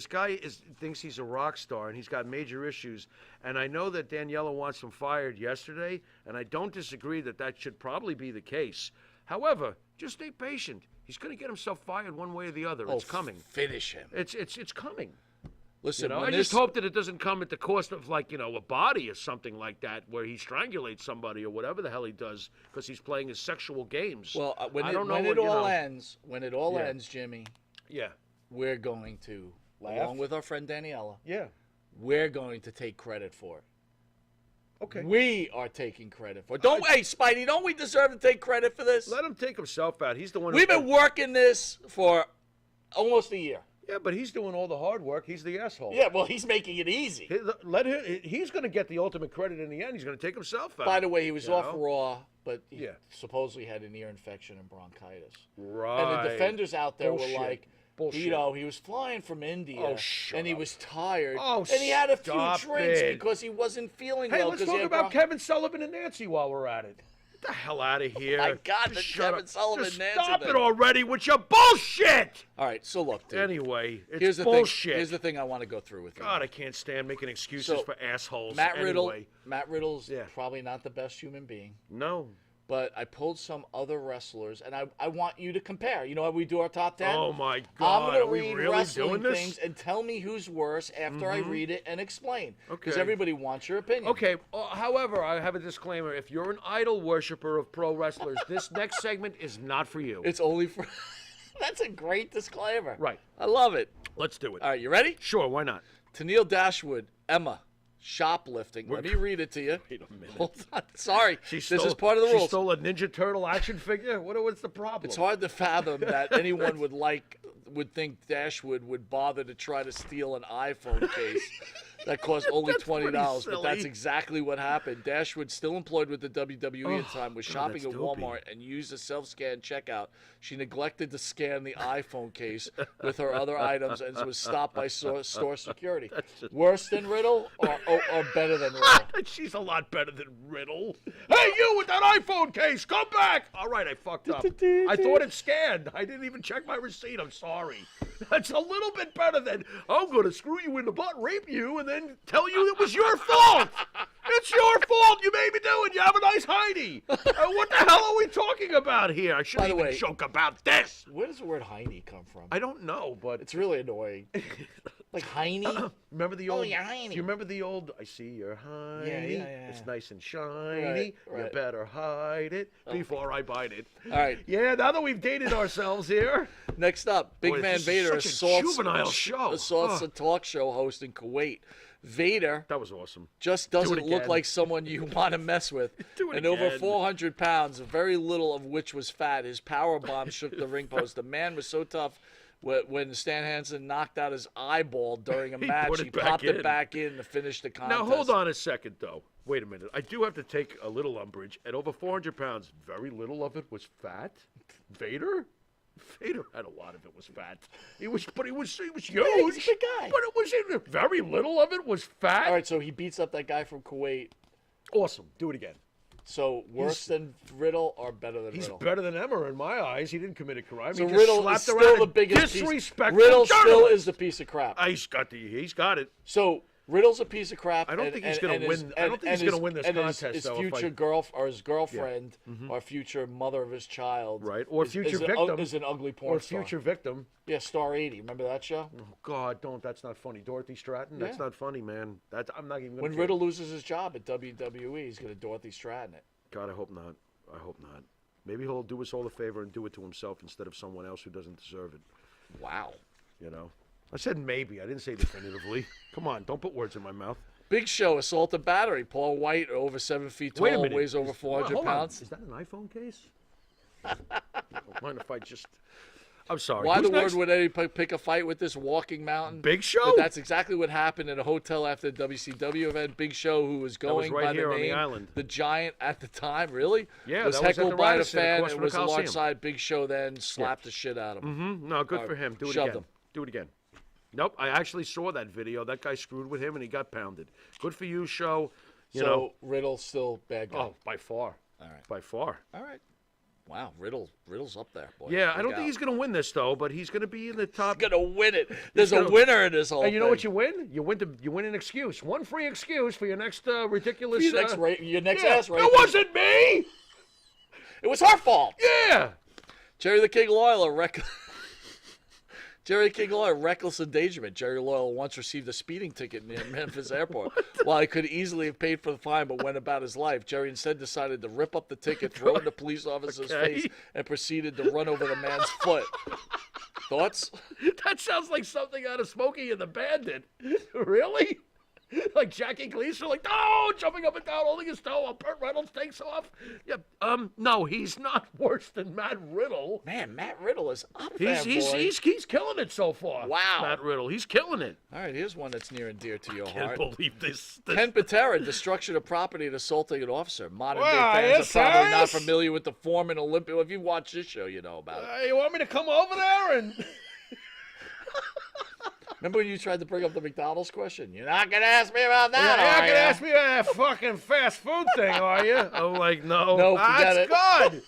[SPEAKER 13] guy
[SPEAKER 14] thinks he's a rock star, and he's got major issues. And I know that Daniela wants him fired yesterday, and I don't disagree that should probably be the case. However, just stay patient. He's going to get himself fired one way or the other. It's coming.
[SPEAKER 13] Finish him.
[SPEAKER 14] It's coming.
[SPEAKER 13] Listen,
[SPEAKER 14] I just hope that it doesn't come at the cost of, like, a body or something like that, where he strangulates somebody or whatever the hell he does because he's playing his sexual games.
[SPEAKER 13] Well, when
[SPEAKER 14] I
[SPEAKER 13] it,
[SPEAKER 14] don't know
[SPEAKER 13] when
[SPEAKER 14] what,
[SPEAKER 13] it all
[SPEAKER 14] you know.
[SPEAKER 13] ends, when it all ends, Jimmy,
[SPEAKER 14] Yeah.
[SPEAKER 13] we're going to,
[SPEAKER 14] Laugh?
[SPEAKER 13] along with our friend Daniela,
[SPEAKER 14] Yeah.
[SPEAKER 13] we're going to take credit for it.
[SPEAKER 14] Okay.
[SPEAKER 13] We are taking credit for it. Hey, Spidey, don't we deserve to take credit for this?
[SPEAKER 14] Let him take himself out. He's the one.
[SPEAKER 13] We've been working this for almost a year.
[SPEAKER 14] Yeah, but he's doing all the hard work. He's the asshole.
[SPEAKER 13] Yeah, well, he's making it easy.
[SPEAKER 14] He's going to get the ultimate credit in the end. He's going to take himself out.
[SPEAKER 13] By the way, he was
[SPEAKER 14] you
[SPEAKER 13] off
[SPEAKER 14] know?
[SPEAKER 13] Raw, but he supposedly had an ear infection and bronchitis.
[SPEAKER 14] Right.
[SPEAKER 13] And the defenders out there
[SPEAKER 14] Bullshit.
[SPEAKER 13] were like,
[SPEAKER 14] Bullshit.
[SPEAKER 13] you know, he was flying from India,
[SPEAKER 14] Oh, shut
[SPEAKER 13] and he
[SPEAKER 14] up.
[SPEAKER 13] was tired,
[SPEAKER 14] Oh,
[SPEAKER 13] and he had a few
[SPEAKER 14] stop
[SPEAKER 13] drinks
[SPEAKER 14] it.
[SPEAKER 13] because he wasn't feeling
[SPEAKER 14] Hey,
[SPEAKER 13] well.
[SPEAKER 14] let's
[SPEAKER 13] 'cause he
[SPEAKER 14] talk
[SPEAKER 13] had
[SPEAKER 14] about Kevin Sullivan and Nancy while we're at it. Get the hell out of here.
[SPEAKER 13] My God, the
[SPEAKER 14] Just shut
[SPEAKER 13] Kevin
[SPEAKER 14] up.
[SPEAKER 13] Sullivan
[SPEAKER 14] Just
[SPEAKER 13] Nancy
[SPEAKER 14] stop
[SPEAKER 13] thing.
[SPEAKER 14] it already with your bullshit.
[SPEAKER 13] All right, so look, dude.
[SPEAKER 14] Anyway, it's
[SPEAKER 13] here's the
[SPEAKER 14] bullshit.
[SPEAKER 13] Thing, here's the thing I want to go through with you.
[SPEAKER 14] God, I can't stand making excuses
[SPEAKER 13] So,
[SPEAKER 14] for assholes.
[SPEAKER 13] Matt Riddle,
[SPEAKER 14] Anyway.
[SPEAKER 13] Matt Riddle's probably not the best human being.
[SPEAKER 14] No.
[SPEAKER 13] But I pulled some other wrestlers, and I want you to compare. You know how we do our top 10?
[SPEAKER 14] Oh, my God.
[SPEAKER 13] I'm going
[SPEAKER 14] Are
[SPEAKER 13] to
[SPEAKER 14] we
[SPEAKER 13] read
[SPEAKER 14] really
[SPEAKER 13] wrestling
[SPEAKER 14] doing this?
[SPEAKER 13] things and tell me who's worse after I
[SPEAKER 14] Mhm.
[SPEAKER 13] read it and explain. Because
[SPEAKER 14] Okay.
[SPEAKER 13] everybody wants your opinion.
[SPEAKER 14] Okay, however, I have a disclaimer. If you're an idol worshiper of pro wrestlers, this next segment is not for you.
[SPEAKER 13] It's only for... That's a great disclaimer.
[SPEAKER 14] Right.
[SPEAKER 13] I love it.
[SPEAKER 14] Let's do it.
[SPEAKER 13] All right, you ready?
[SPEAKER 14] Sure, why not?
[SPEAKER 13] Tennille Dashwood, Emma, shoplifting. Let me read it to you.
[SPEAKER 14] Wait a minute.
[SPEAKER 13] Hold on. Sorry.
[SPEAKER 14] This
[SPEAKER 13] is part of the rules.
[SPEAKER 14] She stole a Ninja Turtle action figure? What's the problem?
[SPEAKER 13] It's hard to fathom that anyone would think Dashwood would bother to try to steal an iPhone case that cost only
[SPEAKER 14] That's pretty
[SPEAKER 13] $20. But that's
[SPEAKER 14] silly.
[SPEAKER 13] exactly what happened. Dashwood, still employed with the WWE at the time, was
[SPEAKER 14] God,
[SPEAKER 13] shopping
[SPEAKER 14] that's
[SPEAKER 13] at
[SPEAKER 14] dopey.
[SPEAKER 13] Walmart and used a self-scan checkout. She neglected to scan the iPhone case with her other items and was stopped by store security. Worse than Riddle or better than Riddle?
[SPEAKER 14] She's a lot better than Riddle. Hey, you with that iPhone case, come back! All right, I fucked up. I thought it scanned. I didn't even check my receipt. I'm sorry. That's a little bit better than I'm going to screw you in the butt, rape you, and then tell you it was your fault. It's your fault. You made me do it. You have a nice hiney. What the hell are we talking about here? I shouldn't even joke about this.
[SPEAKER 13] Where does the word hiney come from?
[SPEAKER 14] I don't know, but
[SPEAKER 13] It's really annoying. Like hiney?
[SPEAKER 14] remember the old?
[SPEAKER 13] your hiney.
[SPEAKER 14] Do you remember the old? I see your hiney.
[SPEAKER 13] yeah.
[SPEAKER 14] It's nice and shiny. You
[SPEAKER 13] right.
[SPEAKER 14] better hide it before I bite it.
[SPEAKER 13] All right.
[SPEAKER 14] Yeah. Now that we've dated ourselves here.
[SPEAKER 13] Next up, Big
[SPEAKER 14] Boy,
[SPEAKER 13] Man
[SPEAKER 14] this is
[SPEAKER 13] Vader
[SPEAKER 14] such a juvenile show.
[SPEAKER 13] assaults
[SPEAKER 14] Ugh.
[SPEAKER 13] a talk show host in Kuwait. Vader
[SPEAKER 14] That was awesome.
[SPEAKER 13] just
[SPEAKER 14] Do it
[SPEAKER 13] doesn't look
[SPEAKER 14] again.
[SPEAKER 13] like someone you want to mess with.
[SPEAKER 14] Do it
[SPEAKER 13] and over
[SPEAKER 14] again.
[SPEAKER 13] 400 pounds, very little of which was fat. His power bomb shook the ring post. The man was so tough. When Stan Hansen knocked out his eyeball during a
[SPEAKER 14] He
[SPEAKER 13] match,
[SPEAKER 14] put it
[SPEAKER 13] he
[SPEAKER 14] back
[SPEAKER 13] popped
[SPEAKER 14] in.
[SPEAKER 13] it back in to finish the contest.
[SPEAKER 14] Now hold on a second, though. Wait a minute. I do have to take a little umbrage. At over 400 pounds, very little of it was fat. Vader? Vader had a lot of it was fat. He was huge.
[SPEAKER 13] Yeah, he's a big guy.
[SPEAKER 14] But it was very little of it was fat.
[SPEAKER 13] All right, so he beats up that guy from Kuwait.
[SPEAKER 14] Awesome. Do it again.
[SPEAKER 13] So worse than Riddle or better than
[SPEAKER 14] He's
[SPEAKER 13] Riddle?
[SPEAKER 14] better than Emma in my eyes. He didn't commit a crime.
[SPEAKER 13] So
[SPEAKER 14] he just
[SPEAKER 13] Riddle is
[SPEAKER 14] slapped
[SPEAKER 13] still
[SPEAKER 14] around
[SPEAKER 13] the
[SPEAKER 14] and
[SPEAKER 13] biggest piece.
[SPEAKER 14] disrespectful
[SPEAKER 13] Riddle still
[SPEAKER 14] journalist.
[SPEAKER 13] is the piece of crap.
[SPEAKER 14] He's got it.
[SPEAKER 13] So Riddle's a piece of crap.
[SPEAKER 14] I don't think he's going to win. I don't think he's going to win this contest.
[SPEAKER 13] His
[SPEAKER 14] though,
[SPEAKER 13] future his girlfriend or future mother of his child,
[SPEAKER 14] right? Or future victim
[SPEAKER 13] is an ugly porn
[SPEAKER 14] or
[SPEAKER 13] star.
[SPEAKER 14] future victim.
[SPEAKER 13] Yeah, Star 80. Remember that show?
[SPEAKER 14] Oh God, don't. That's not funny. Dorothy Stratton. That's
[SPEAKER 13] Yeah.
[SPEAKER 14] not funny, man. I'm not even. Gonna
[SPEAKER 13] When
[SPEAKER 14] care.
[SPEAKER 13] Riddle loses his job at WWE, he's going to Dorothy Stratton it.
[SPEAKER 14] God, I hope not. I hope not. Maybe he'll do us all a favor and do it to himself instead of someone else who doesn't deserve it.
[SPEAKER 13] Wow.
[SPEAKER 14] You know, I said maybe. I didn't say definitively. Come on, don't put words in my mouth.
[SPEAKER 13] Big Show assault and battery. Paul White, over 7 feet tall,
[SPEAKER 14] Wait a minute.
[SPEAKER 13] weighs over 400
[SPEAKER 14] hold on.
[SPEAKER 13] pounds.
[SPEAKER 14] Is that an iPhone case? Don't mind if I just. I'm sorry.
[SPEAKER 13] Why
[SPEAKER 14] Who's
[SPEAKER 13] the
[SPEAKER 14] next?
[SPEAKER 13] word would Eddie pick a fight with this walking mountain?
[SPEAKER 14] Big Show?
[SPEAKER 13] But that's exactly what happened in a hotel after the WCW event. Big Show, who was
[SPEAKER 14] That was
[SPEAKER 13] going
[SPEAKER 14] right
[SPEAKER 13] by
[SPEAKER 14] here
[SPEAKER 13] the
[SPEAKER 14] on the
[SPEAKER 13] name
[SPEAKER 14] island.
[SPEAKER 13] the Giant at the time, really?
[SPEAKER 14] Yeah,
[SPEAKER 13] was
[SPEAKER 14] that was at
[SPEAKER 13] heckled
[SPEAKER 14] the
[SPEAKER 13] by the
[SPEAKER 14] Radisson
[SPEAKER 13] fan
[SPEAKER 14] across
[SPEAKER 13] and
[SPEAKER 14] from the
[SPEAKER 13] was
[SPEAKER 14] Coliseum.
[SPEAKER 13] alongside Big Show then slapped the shit out of him.
[SPEAKER 14] Mm-hmm. No, good
[SPEAKER 13] Or
[SPEAKER 14] for him. Do it
[SPEAKER 13] shoved
[SPEAKER 14] again.
[SPEAKER 13] him.
[SPEAKER 14] Do it again. Nope, I actually saw that video. That guy screwed with him and he got pounded. Good for you, Show. You know.
[SPEAKER 13] Riddle's still bad guy.
[SPEAKER 14] Oh, by far.
[SPEAKER 13] All right.
[SPEAKER 14] By far.
[SPEAKER 13] All right. Wow, Riddle's up there, boy.
[SPEAKER 14] Yeah, I
[SPEAKER 13] Look
[SPEAKER 14] don't think
[SPEAKER 13] out.
[SPEAKER 14] he's going to win this though, but he's going to be in the top.
[SPEAKER 13] He's gonna win it. There's a winner in this whole
[SPEAKER 14] And you know
[SPEAKER 13] thing.
[SPEAKER 14] what you win? You win an excuse. One free excuse for your next ridiculous.
[SPEAKER 13] Your next
[SPEAKER 14] yeah,
[SPEAKER 13] ass rape.
[SPEAKER 14] It wasn't me.
[SPEAKER 13] It was her fault.
[SPEAKER 14] Yeah.
[SPEAKER 13] Jerry the King Lawler, Jerry King Lawler, reckless endangerment. Jerry Lawler once received a speeding ticket near Memphis Airport. While he could easily have paid for the fine but went about his life, Jerry instead decided to rip up the ticket, throw it in the police officer's face, and proceeded to run over the man's foot. Thoughts?
[SPEAKER 14] That sounds like something out of Smokey and the Bandit. Really? Like Jackie Gleason, like, oh, jumping up and down, holding his toe while Burt Reynolds takes off. Yeah, no, he's not worse than Matt Riddle.
[SPEAKER 13] Man, Matt Riddle is up there, boy.
[SPEAKER 14] He's killing it so far.
[SPEAKER 13] Wow.
[SPEAKER 14] Matt Riddle, he's killing it.
[SPEAKER 13] All right, here's one that's near and dear to your
[SPEAKER 14] Can't
[SPEAKER 13] heart.
[SPEAKER 14] believe this.
[SPEAKER 13] Ken Patera, destruction of property and assaulting an officer. Modern day
[SPEAKER 14] Wow,
[SPEAKER 13] fans are probably not
[SPEAKER 14] yes.
[SPEAKER 13] familiar with the former Olympic. Well, if you watch this show, you know about it.
[SPEAKER 14] You want me to come over there and...
[SPEAKER 13] Remember when you tried to bring up the McDonald's question? You're not going to ask me about that,
[SPEAKER 14] You're not
[SPEAKER 13] are
[SPEAKER 14] gonna
[SPEAKER 13] ya?
[SPEAKER 14] ask me about that fucking fast food thing, are you? I'm like, no.
[SPEAKER 13] No, forget it.
[SPEAKER 14] That's good.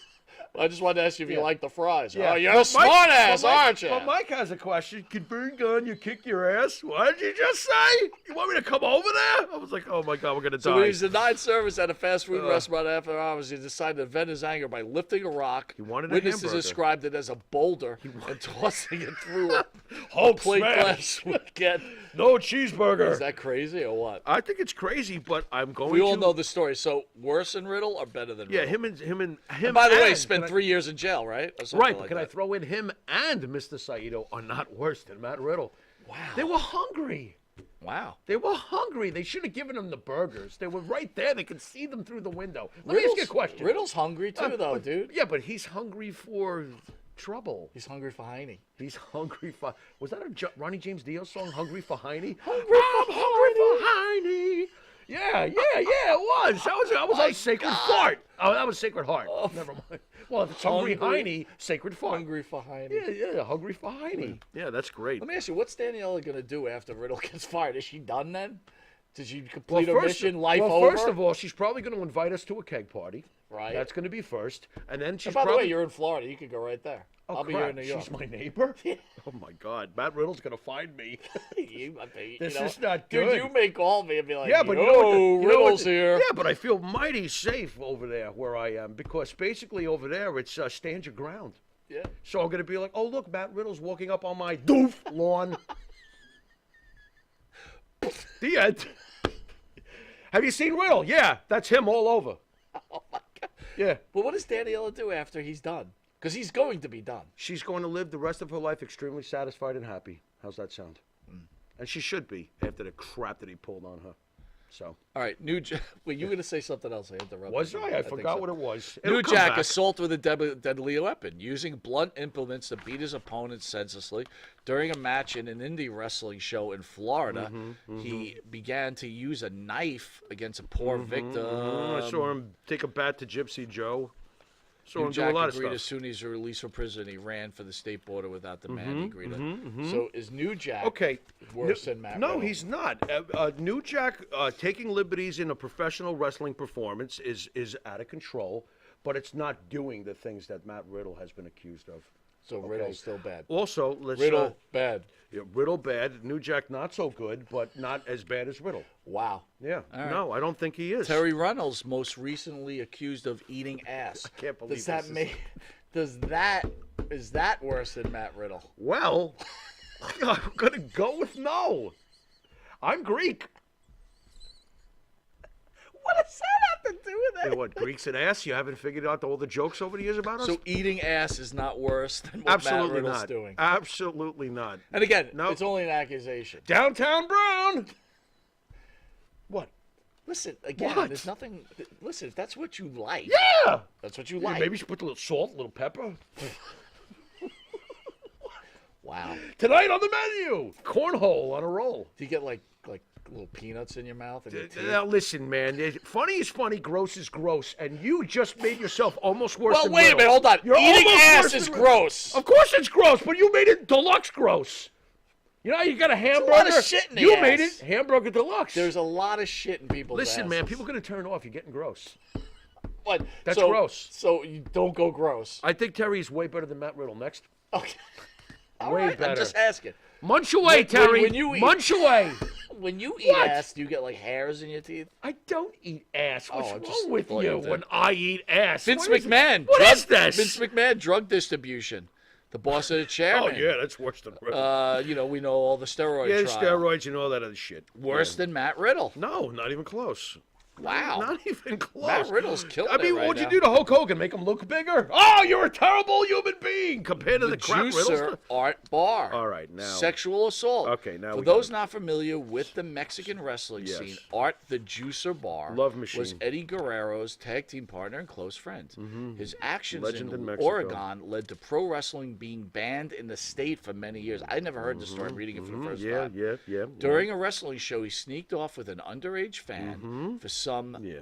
[SPEAKER 13] I just wanted to ask you if you like the fries.
[SPEAKER 14] Yeah.
[SPEAKER 13] Oh, you're a
[SPEAKER 14] But Mike-
[SPEAKER 13] smart ass,
[SPEAKER 14] but Mike-
[SPEAKER 13] aren't you?
[SPEAKER 14] But Mike has a question. Could burn gun, you kick your ass? What did you just say? You want me to come over there? I was like, oh my God, we're going to
[SPEAKER 13] So
[SPEAKER 14] die.
[SPEAKER 13] when he's denied service at a fast food restaurant after hours, he decided to vent his anger by lifting a rock.
[SPEAKER 14] He wanted a
[SPEAKER 13] Witnesses
[SPEAKER 14] hamburger.
[SPEAKER 13] described it as a boulder and tossing it through a
[SPEAKER 14] Hulk
[SPEAKER 13] plate
[SPEAKER 14] smash.
[SPEAKER 13] glass weekend.
[SPEAKER 14] No cheeseburger.
[SPEAKER 13] Is that crazy or what?
[SPEAKER 14] I think it's crazy, but I'm going
[SPEAKER 13] We
[SPEAKER 14] to...
[SPEAKER 13] all know the story. So worse than Riddle or better than
[SPEAKER 14] Yeah,
[SPEAKER 13] Riddle?
[SPEAKER 14] him and
[SPEAKER 13] And by the way,
[SPEAKER 14] and-
[SPEAKER 13] spent
[SPEAKER 14] can I-
[SPEAKER 13] 3 years in jail, right? Or something
[SPEAKER 14] Right, but
[SPEAKER 13] like
[SPEAKER 14] can I
[SPEAKER 13] that.
[SPEAKER 14] throw in him and Mr. Saito are not worse than Matt Riddle?
[SPEAKER 13] Wow.
[SPEAKER 14] They were hungry.
[SPEAKER 13] Wow.
[SPEAKER 14] They were hungry. They should have given them the burgers. They were right there. They could see them through the window. Let me ask you a question.
[SPEAKER 13] Riddle's hungry too, though,
[SPEAKER 14] but-
[SPEAKER 13] dude.
[SPEAKER 14] Yeah, but he's hungry for trouble.
[SPEAKER 13] He's hungry for Heine.
[SPEAKER 14] He's hungry for... Was that a Ronnie James Dio song, Hungry for Heine?
[SPEAKER 13] Hungry
[SPEAKER 14] for Heine. Yeah, it was. That was on Sacred Fart. Oh, that was Sacred Heart. Never mind. Well, if it's Hungry Heine, Sacred Fart.
[SPEAKER 13] Hungry for Heine.
[SPEAKER 14] Yeah, Hungry for Heine. Yeah, that's great.
[SPEAKER 13] Let me ask you, what's Daniela going to do after Riddle gets fired? Is she done then? Did she complete her mission, life over?
[SPEAKER 14] First of all, she's probably going to invite us to a keg party.
[SPEAKER 13] Right.
[SPEAKER 14] That's going to be first. And then she's
[SPEAKER 13] And by the
[SPEAKER 14] probably...
[SPEAKER 13] way, you're in Florida. You could go right there.
[SPEAKER 14] Oh,
[SPEAKER 13] I'll be
[SPEAKER 14] crap.
[SPEAKER 13] here in New York.
[SPEAKER 14] She's my neighbor? Oh, my God. Matt Riddle's going to find me. This is not good.
[SPEAKER 13] Dude, you may call me and be like,
[SPEAKER 14] Yeah, but
[SPEAKER 13] yo,
[SPEAKER 14] you know what
[SPEAKER 13] Riddle's here.
[SPEAKER 14] Yeah, but I feel mighty safe over there where I am because basically over there it's stand your ground.
[SPEAKER 13] Yeah.
[SPEAKER 14] So I'm going to be like, oh, look, Matt Riddle's walking up on my doof lawn. The end. Have you seen Riddle? Yeah, that's him all over.
[SPEAKER 13] Oh, my God.
[SPEAKER 14] Yeah.
[SPEAKER 13] But what does Daniela do after he's done? Because he's going to be done.
[SPEAKER 14] She's going to live the rest of her life extremely satisfied and happy. How's that sound? And she should be after the crap that he pulled on her. So.
[SPEAKER 13] All right, wait, you were going to say something else. I interrupted
[SPEAKER 14] Was
[SPEAKER 13] you.
[SPEAKER 14] I? I
[SPEAKER 13] think
[SPEAKER 14] forgot
[SPEAKER 13] so.
[SPEAKER 14] what it was.
[SPEAKER 13] New
[SPEAKER 14] It'll come
[SPEAKER 13] Jack
[SPEAKER 14] back.
[SPEAKER 13] assault with a deadly weapon, using blunt implements to beat his opponent senselessly. During a match in an indie wrestling show in Florida, he began to use a knife against a poor victim.
[SPEAKER 14] I saw him take a bat to Gypsy Joe. Saw him
[SPEAKER 13] New
[SPEAKER 14] do a
[SPEAKER 13] Jack
[SPEAKER 14] lot of
[SPEAKER 13] agreed
[SPEAKER 14] stuff.
[SPEAKER 13] as soon as he was released from prison, he ran for the state border without the man he
[SPEAKER 14] Mhm,
[SPEAKER 13] agreed
[SPEAKER 14] mhm,
[SPEAKER 13] to.
[SPEAKER 14] mhm.
[SPEAKER 13] So is New Jack worse than Matt
[SPEAKER 14] No,
[SPEAKER 13] Riddle?
[SPEAKER 14] he's not. New Jack taking liberties in a professional wrestling performance is out of control, but it's not doing the things that Matt Riddle has been accused of.
[SPEAKER 13] So Riddle's still bad.
[SPEAKER 14] Also, let's
[SPEAKER 13] Riddle bad.
[SPEAKER 14] Yeah, Riddle bad. New Jack not so good, but not as bad as Riddle.
[SPEAKER 13] Wow.
[SPEAKER 14] Yeah.
[SPEAKER 13] All right.
[SPEAKER 14] No, I don't think he is.
[SPEAKER 13] Terry Reynolds most recently accused of eating ass.
[SPEAKER 14] I can't believe
[SPEAKER 13] Does that
[SPEAKER 14] this is-
[SPEAKER 13] make? Is that worse than Matt Riddle?
[SPEAKER 14] Well, I'm gonna go with no. I'm Greek.
[SPEAKER 13] What does that have to do with
[SPEAKER 14] You know what, Greeks and ass? You haven't figured out all the jokes over the years about us?
[SPEAKER 13] So eating ass is not worse than what Matt
[SPEAKER 14] Absolutely
[SPEAKER 13] Riddle's
[SPEAKER 14] not.
[SPEAKER 13] doing.
[SPEAKER 14] Absolutely not.
[SPEAKER 13] And again,
[SPEAKER 14] No.
[SPEAKER 13] it's only an accusation.
[SPEAKER 14] Downtown Brown. What?
[SPEAKER 13] Listen, again,
[SPEAKER 14] What?
[SPEAKER 13] there's nothing. Listen, if that's what you like.
[SPEAKER 14] Yeah.
[SPEAKER 13] That's what you
[SPEAKER 14] Yeah,
[SPEAKER 13] like.
[SPEAKER 14] maybe you should put a little salt, a little pepper.
[SPEAKER 13] Wow.
[SPEAKER 14] Tonight on the menu, cornhole on a roll.
[SPEAKER 13] Do you get like little peanuts in your mouth? And your teeth?
[SPEAKER 14] Now listen, man. Funny is funny, gross is gross, and you just made yourself almost worse.
[SPEAKER 13] Well,
[SPEAKER 14] than
[SPEAKER 13] wait a
[SPEAKER 14] Riddle.
[SPEAKER 13] minute, hold on.
[SPEAKER 14] You're
[SPEAKER 13] Eating
[SPEAKER 14] almost
[SPEAKER 13] ass
[SPEAKER 14] worse
[SPEAKER 13] is
[SPEAKER 14] than
[SPEAKER 13] gross.
[SPEAKER 14] Of course it's gross, but you made it deluxe gross. You know, you got a hamburger.
[SPEAKER 13] a lot of shit in the
[SPEAKER 14] You
[SPEAKER 13] ass.
[SPEAKER 14] made it hamburger deluxe.
[SPEAKER 13] There's a lot of shit in people's
[SPEAKER 14] Listen, man,
[SPEAKER 13] asses.
[SPEAKER 14] people are gonna turn off. You're getting gross.
[SPEAKER 13] What?
[SPEAKER 14] That's
[SPEAKER 13] So-
[SPEAKER 14] gross.
[SPEAKER 13] So you don't go gross.
[SPEAKER 14] I think Terry's way better than Matt Riddle. Next.
[SPEAKER 13] Okay.
[SPEAKER 14] Way
[SPEAKER 13] All right,
[SPEAKER 14] better.
[SPEAKER 13] I'm just asking.
[SPEAKER 14] Munch away, Terry.
[SPEAKER 13] When you eat,
[SPEAKER 14] Munch away.
[SPEAKER 13] When you eat
[SPEAKER 14] What?
[SPEAKER 13] ass, do you get like hairs in your teeth?
[SPEAKER 14] I don't eat ass. What's
[SPEAKER 13] I'm
[SPEAKER 14] wrong
[SPEAKER 13] just
[SPEAKER 14] with
[SPEAKER 13] thought
[SPEAKER 14] you
[SPEAKER 13] did.
[SPEAKER 14] when I eat ass?
[SPEAKER 13] Vince
[SPEAKER 14] What is-
[SPEAKER 13] McMahon.
[SPEAKER 14] What
[SPEAKER 13] drug,
[SPEAKER 14] is this?
[SPEAKER 13] Vince McMahon, drug distribution. The boss of the chairman.
[SPEAKER 14] Oh yeah, that's worse than Riddle.
[SPEAKER 13] You know, we know all the steroid
[SPEAKER 14] Yeah,
[SPEAKER 13] trial.
[SPEAKER 14] steroids and all that other shit.
[SPEAKER 13] Worse than Matt Riddle.
[SPEAKER 14] No, not even close.
[SPEAKER 13] Wow.
[SPEAKER 14] Not even close.
[SPEAKER 13] Matt Riddle's killing
[SPEAKER 14] I mean,
[SPEAKER 13] it right
[SPEAKER 14] what'd
[SPEAKER 13] now.
[SPEAKER 14] you do to Hulk Hogan? Make him look bigger? Oh, you're a terrible human being compared to the crap
[SPEAKER 13] Juicer
[SPEAKER 14] Riddle's.
[SPEAKER 13] Art Barr.
[SPEAKER 14] All right, now.
[SPEAKER 13] Sexual assault.
[SPEAKER 14] Okay, now
[SPEAKER 13] For
[SPEAKER 14] we got
[SPEAKER 13] those
[SPEAKER 14] it.
[SPEAKER 13] not familiar with the Mexican wrestling
[SPEAKER 14] Yes.
[SPEAKER 13] scene, Art the Juicer Barr
[SPEAKER 14] Love machine.
[SPEAKER 13] was Eddie Guerrero's tag team partner and close friend. His actions
[SPEAKER 14] Legend in
[SPEAKER 13] in
[SPEAKER 14] Mexico.
[SPEAKER 13] Oregon led to pro wrestling being banned in the state for many years. I never heard the story. I'm reading it for the first time.
[SPEAKER 14] Yeah.
[SPEAKER 13] During a wrestling show, he sneaked off with an underage fan for some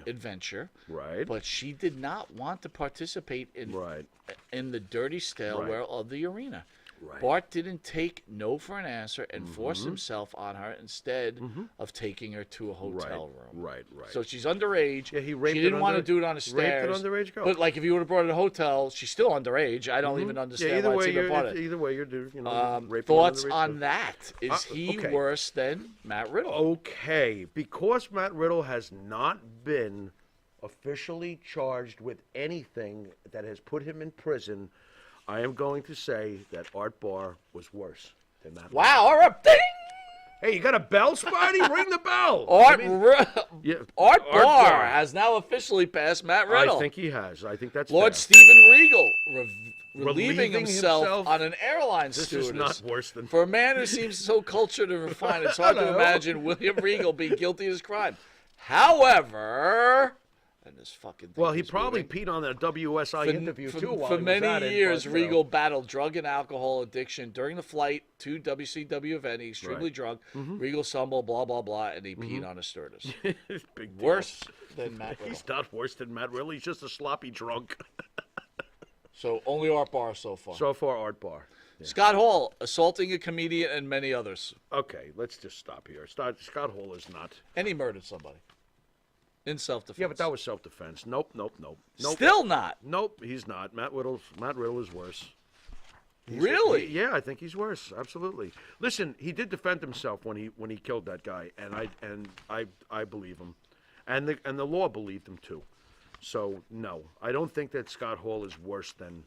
[SPEAKER 13] adventure.
[SPEAKER 14] Right.
[SPEAKER 13] But she did not want to participate in the dirty stairwell of the arena.
[SPEAKER 14] Right.
[SPEAKER 13] Bart didn't take no for an answer and forced himself on her instead of taking her to a hotel room.
[SPEAKER 14] Right.
[SPEAKER 13] So she's underage.
[SPEAKER 14] Yeah, he raped
[SPEAKER 13] She
[SPEAKER 14] it
[SPEAKER 13] didn't want to
[SPEAKER 14] under-
[SPEAKER 13] do it on the
[SPEAKER 14] raped
[SPEAKER 13] stairs.
[SPEAKER 14] an underage girl.
[SPEAKER 13] But like if you would have brought her to a hotel, she's still underage. I don't even understand
[SPEAKER 14] Yeah, either
[SPEAKER 13] why
[SPEAKER 14] way,
[SPEAKER 13] it's even part of it.
[SPEAKER 14] either way, you're raping an
[SPEAKER 13] Thoughts
[SPEAKER 14] underage
[SPEAKER 13] on
[SPEAKER 14] girl.
[SPEAKER 13] that? Is he
[SPEAKER 14] okay.
[SPEAKER 13] worse than Matt Riddle?
[SPEAKER 14] Okay, because Matt Riddle has not been officially charged with anything that has put him in prison, I am going to say that Art Barr was worse than Matt Riddle.
[SPEAKER 13] Wow, all right. Ding!
[SPEAKER 14] Hey, you got a bell, Spidey? Ring the bell.
[SPEAKER 13] Art,
[SPEAKER 14] Yeah,
[SPEAKER 13] Art Barr
[SPEAKER 14] Barr.
[SPEAKER 13] has now officially passed Matt Riddle.
[SPEAKER 14] I think he has. I think that's
[SPEAKER 13] Lord
[SPEAKER 14] fair.
[SPEAKER 13] Stephen Regal relieving
[SPEAKER 14] Relieving
[SPEAKER 13] himself
[SPEAKER 14] himself?
[SPEAKER 13] on an airline
[SPEAKER 14] This
[SPEAKER 13] stewardess.
[SPEAKER 14] is not worse than...
[SPEAKER 13] For a man who seems so cultured and refined, it's hard to
[SPEAKER 14] Hello.
[SPEAKER 13] imagine William Regal being guilty of his crime. However, and this fucking thing
[SPEAKER 14] Well, he
[SPEAKER 13] is
[SPEAKER 14] probably
[SPEAKER 13] moving.
[SPEAKER 14] peed on that WSI interview, too, while
[SPEAKER 13] For
[SPEAKER 14] he was
[SPEAKER 13] many
[SPEAKER 14] at it,
[SPEAKER 13] years,
[SPEAKER 14] but, you know.
[SPEAKER 13] Regal battled drug and alcohol addiction. During the flight to WCW event, he's extremely
[SPEAKER 14] Right.
[SPEAKER 13] drunk.
[SPEAKER 14] Mhm.
[SPEAKER 13] Regal stumbled, blah, blah, blah, and he peed on a stewardess.
[SPEAKER 14] Big deal.
[SPEAKER 13] Worse than Matt Riddle.
[SPEAKER 14] He's not worse than Matt Riddle. He's just a sloppy drunk.
[SPEAKER 13] So only Art Barr so far.
[SPEAKER 14] So far, Art Barr. Yeah.
[SPEAKER 13] Scott Hall, assaulting a comedian and many others.
[SPEAKER 14] Okay, let's just stop here. Scott Hall is not.
[SPEAKER 13] And he murdered somebody. In self-defense.
[SPEAKER 14] Yeah, but that was self-defense. Nope.
[SPEAKER 13] Still not.
[SPEAKER 14] Nope, he's not. Matt Riddle is worse.
[SPEAKER 13] Really?
[SPEAKER 14] Yeah, I think he's worse. Absolutely. Listen, he did defend himself when he killed that guy, and I believe him, and the law believed him too. So no, I don't think that Scott Hall is worse than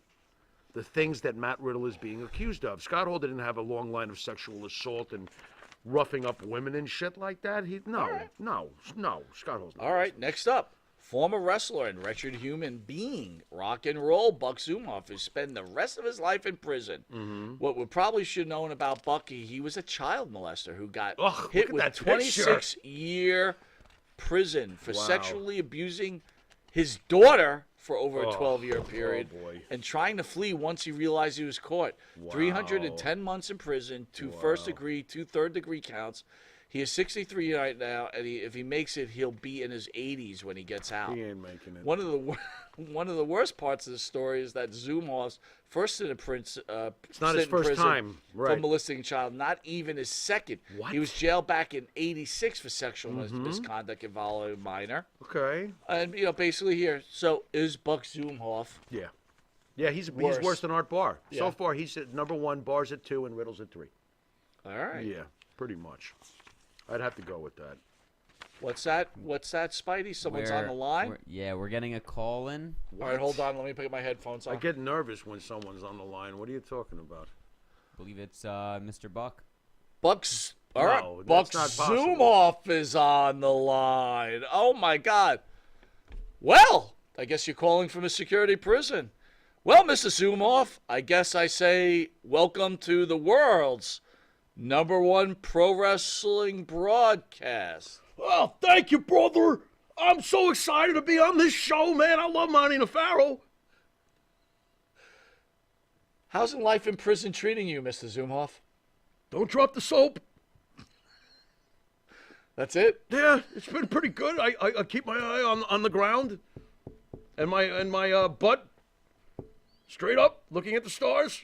[SPEAKER 14] the things that Matt Riddle is being accused of. Scott Hall didn't have a long line of sexual assault and roughing up women and shit like that. No. Scott Hall's not.
[SPEAKER 13] All right, next up. Former wrestler and wretched human being, rock and roll Buck Zumoff, is spending the rest of his life in prison.
[SPEAKER 14] Mm-hmm.
[SPEAKER 13] What we probably should know about Bucky, he was a child molester who got
[SPEAKER 14] Ugh,
[SPEAKER 13] hit
[SPEAKER 14] look
[SPEAKER 13] with
[SPEAKER 14] at
[SPEAKER 13] a
[SPEAKER 14] that picture.
[SPEAKER 13] 26-year prison for
[SPEAKER 14] Wow.
[SPEAKER 13] sexually abusing his daughter for over a
[SPEAKER 14] Oh,
[SPEAKER 13] 12-year period
[SPEAKER 14] boy.
[SPEAKER 13] and trying to flee once he realized he was caught.
[SPEAKER 14] Wow.
[SPEAKER 13] 310 months in prison, 2 first-degree, 2 third-degree counts. He is 63 right now, and if he makes it, he'll be in his 80s when he gets out.
[SPEAKER 14] He ain't making it.
[SPEAKER 13] One of the worst parts of the story is that Zumhoff's first stint in prison.
[SPEAKER 14] It's not his first time, right?
[SPEAKER 13] For molesting a child, not even his second.
[SPEAKER 14] What?
[SPEAKER 13] He was jailed back in '86 for sexual misconduct involving a minor.
[SPEAKER 14] Okay.
[SPEAKER 13] And basically here. So is Buck Zumhoff?
[SPEAKER 14] Yeah. Yeah, he's worse than Art Barr.
[SPEAKER 13] Yeah.
[SPEAKER 14] So far, he's at number 1, Barr's at 2, and Riddle's at 3.
[SPEAKER 13] All right.
[SPEAKER 14] Yeah, pretty much. I'd have to go with that.
[SPEAKER 13] What's that? Spidey? Someone's on the line?
[SPEAKER 15] We're getting a call in.
[SPEAKER 13] All right, hold on. Let me put my headphones on.
[SPEAKER 14] I get nervous when someone's on the line. What are you talking about?
[SPEAKER 15] I believe it's Mr. Buck.
[SPEAKER 13] Buck's. All right.
[SPEAKER 14] No,
[SPEAKER 13] Buck
[SPEAKER 14] that's not possible.
[SPEAKER 13] Zumhoff is on the line. Oh, my God. Well, I guess you're calling from a security prison. Well, Mr. Zumhoff, I guess I say welcome to the world's #1 pro wrestling broadcast.
[SPEAKER 14] Oh, thank you, brother. I'm so excited to be on this show, man. I love Monte The Pharaoh.
[SPEAKER 13] How's life in prison treating you, Mr. Zumhoff?
[SPEAKER 14] Don't drop the soap.
[SPEAKER 13] That's it?
[SPEAKER 14] Yeah, it's been pretty good. I keep my eye on the ground and my butt straight up, looking at the stars.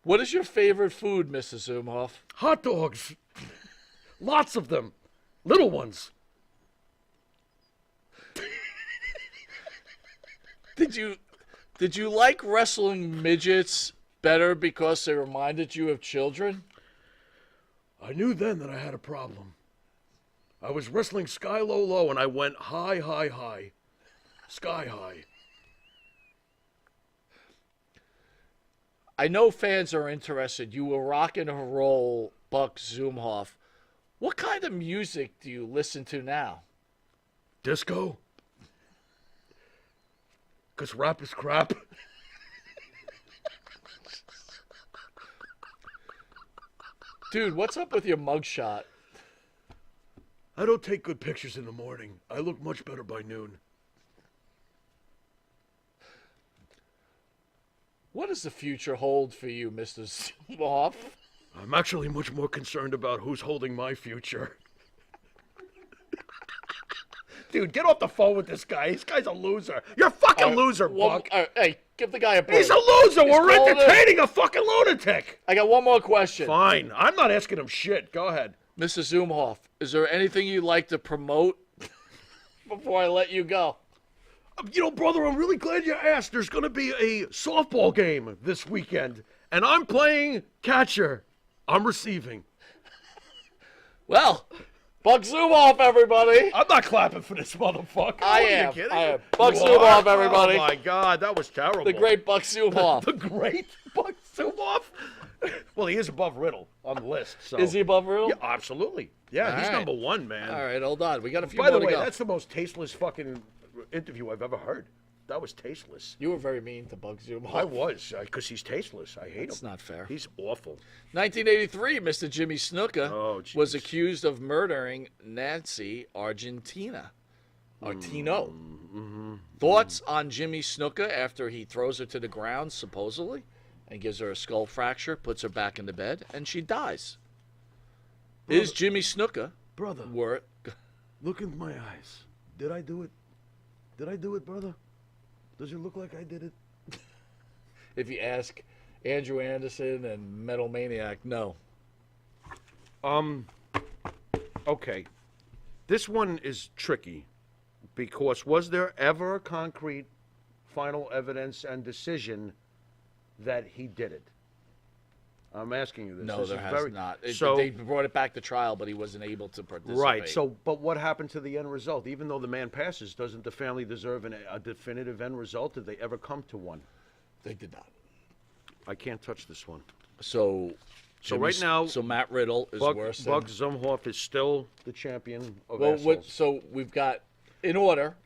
[SPEAKER 13] What is your favorite food, Mr. Zumhoff?
[SPEAKER 14] Hot dogs. Lots of them. Little ones.
[SPEAKER 13] Did you like wrestling midgets better because they reminded you of children?
[SPEAKER 14] I knew then that I had a problem. I was wrestling sky low low and I went high high high. Sky high.
[SPEAKER 13] I know fans are interested. You were rocking and roll Buck Zumhoff. What kind of music do you listen to now?
[SPEAKER 14] Disco? Because rap is crap.
[SPEAKER 13] Dude, what's up with your mugshot?
[SPEAKER 14] I don't take good pictures in the morning. I look much better by noon.
[SPEAKER 13] What does the future hold for you, Mr. Zumhoff?
[SPEAKER 14] I'm actually much more concerned about who's holding my future. Dude, get off the phone with this guy. This guy's a loser. You're a fucking loser, Buck.
[SPEAKER 13] Hey, give the guy a break.
[SPEAKER 14] He's a loser. We're entertaining a fucking lunatic.
[SPEAKER 13] I got one more question.
[SPEAKER 14] Fine. I'm not asking him shit. Go ahead.
[SPEAKER 13] Mr. Zumhoff, is there anything you'd like to promote before I let you go?
[SPEAKER 14] You know, brother, I'm really glad you asked. There's going to be a softball game this weekend, and I'm playing catcher. I'm receiving.
[SPEAKER 13] Well, Buck Zumhoff, everybody.
[SPEAKER 14] I'm not clapping for this motherfucker.
[SPEAKER 13] I
[SPEAKER 14] What, are you
[SPEAKER 13] am.
[SPEAKER 14] kidding?
[SPEAKER 13] I am. Buck Zumhoff, everybody.
[SPEAKER 14] Oh, my God. That was terrible.
[SPEAKER 13] The great Buck Zumhoff.
[SPEAKER 14] The great Buck Zumhoff? Well, he is above Riddle on the list. So.
[SPEAKER 13] Is he above Riddle?
[SPEAKER 14] Yeah, absolutely. Yeah,
[SPEAKER 13] All
[SPEAKER 14] he's
[SPEAKER 13] right.
[SPEAKER 14] #1, man.
[SPEAKER 13] All right, hold on. We got a few
[SPEAKER 14] By
[SPEAKER 13] more
[SPEAKER 14] the way,
[SPEAKER 13] to go.
[SPEAKER 14] that's the most tasteless fucking interview I've ever heard. That was tasteless.
[SPEAKER 13] You were very mean to Buck Zumhoff.
[SPEAKER 14] I was, because he's tasteless. I hate him.
[SPEAKER 13] That's not fair.
[SPEAKER 14] He's awful.
[SPEAKER 13] 1983, Mr. Jimmy Snuka was accused of murdering Nancy Argentina. Artino. Thoughts on Jimmy Snuka after he throws her to the ground, supposedly, and gives her a skull fracture, puts her back in the bed, and she dies.
[SPEAKER 14] Brother,
[SPEAKER 13] Is Jimmy Snuka
[SPEAKER 14] brother,
[SPEAKER 13] worth...
[SPEAKER 14] Look into my eyes. Did I do it? Did I do it, brother? Does it look like I did it?
[SPEAKER 13] If you ask Andrew Anderson and Metal Maniac, no.
[SPEAKER 14] Okay. This one is tricky because was there ever a concrete final evidence and decision that he did it? I'm asking you this.
[SPEAKER 13] No,
[SPEAKER 14] This
[SPEAKER 13] there
[SPEAKER 14] is
[SPEAKER 13] has
[SPEAKER 14] very-
[SPEAKER 13] not.
[SPEAKER 14] So,
[SPEAKER 13] They brought it back to trial, but he wasn't able to participate.
[SPEAKER 14] right. So, but what happened to the end result? Even though the man passes, doesn't the family deserve a definitive end result? Did they ever come to one?
[SPEAKER 13] They did not.
[SPEAKER 14] I can't touch this one.
[SPEAKER 13] So
[SPEAKER 14] right now,
[SPEAKER 13] so Matt Riddle is
[SPEAKER 14] Buck
[SPEAKER 13] worse.
[SPEAKER 14] Buck Zumhoff is still the champion of
[SPEAKER 13] Well,
[SPEAKER 14] assholes.
[SPEAKER 13] so we've got in order.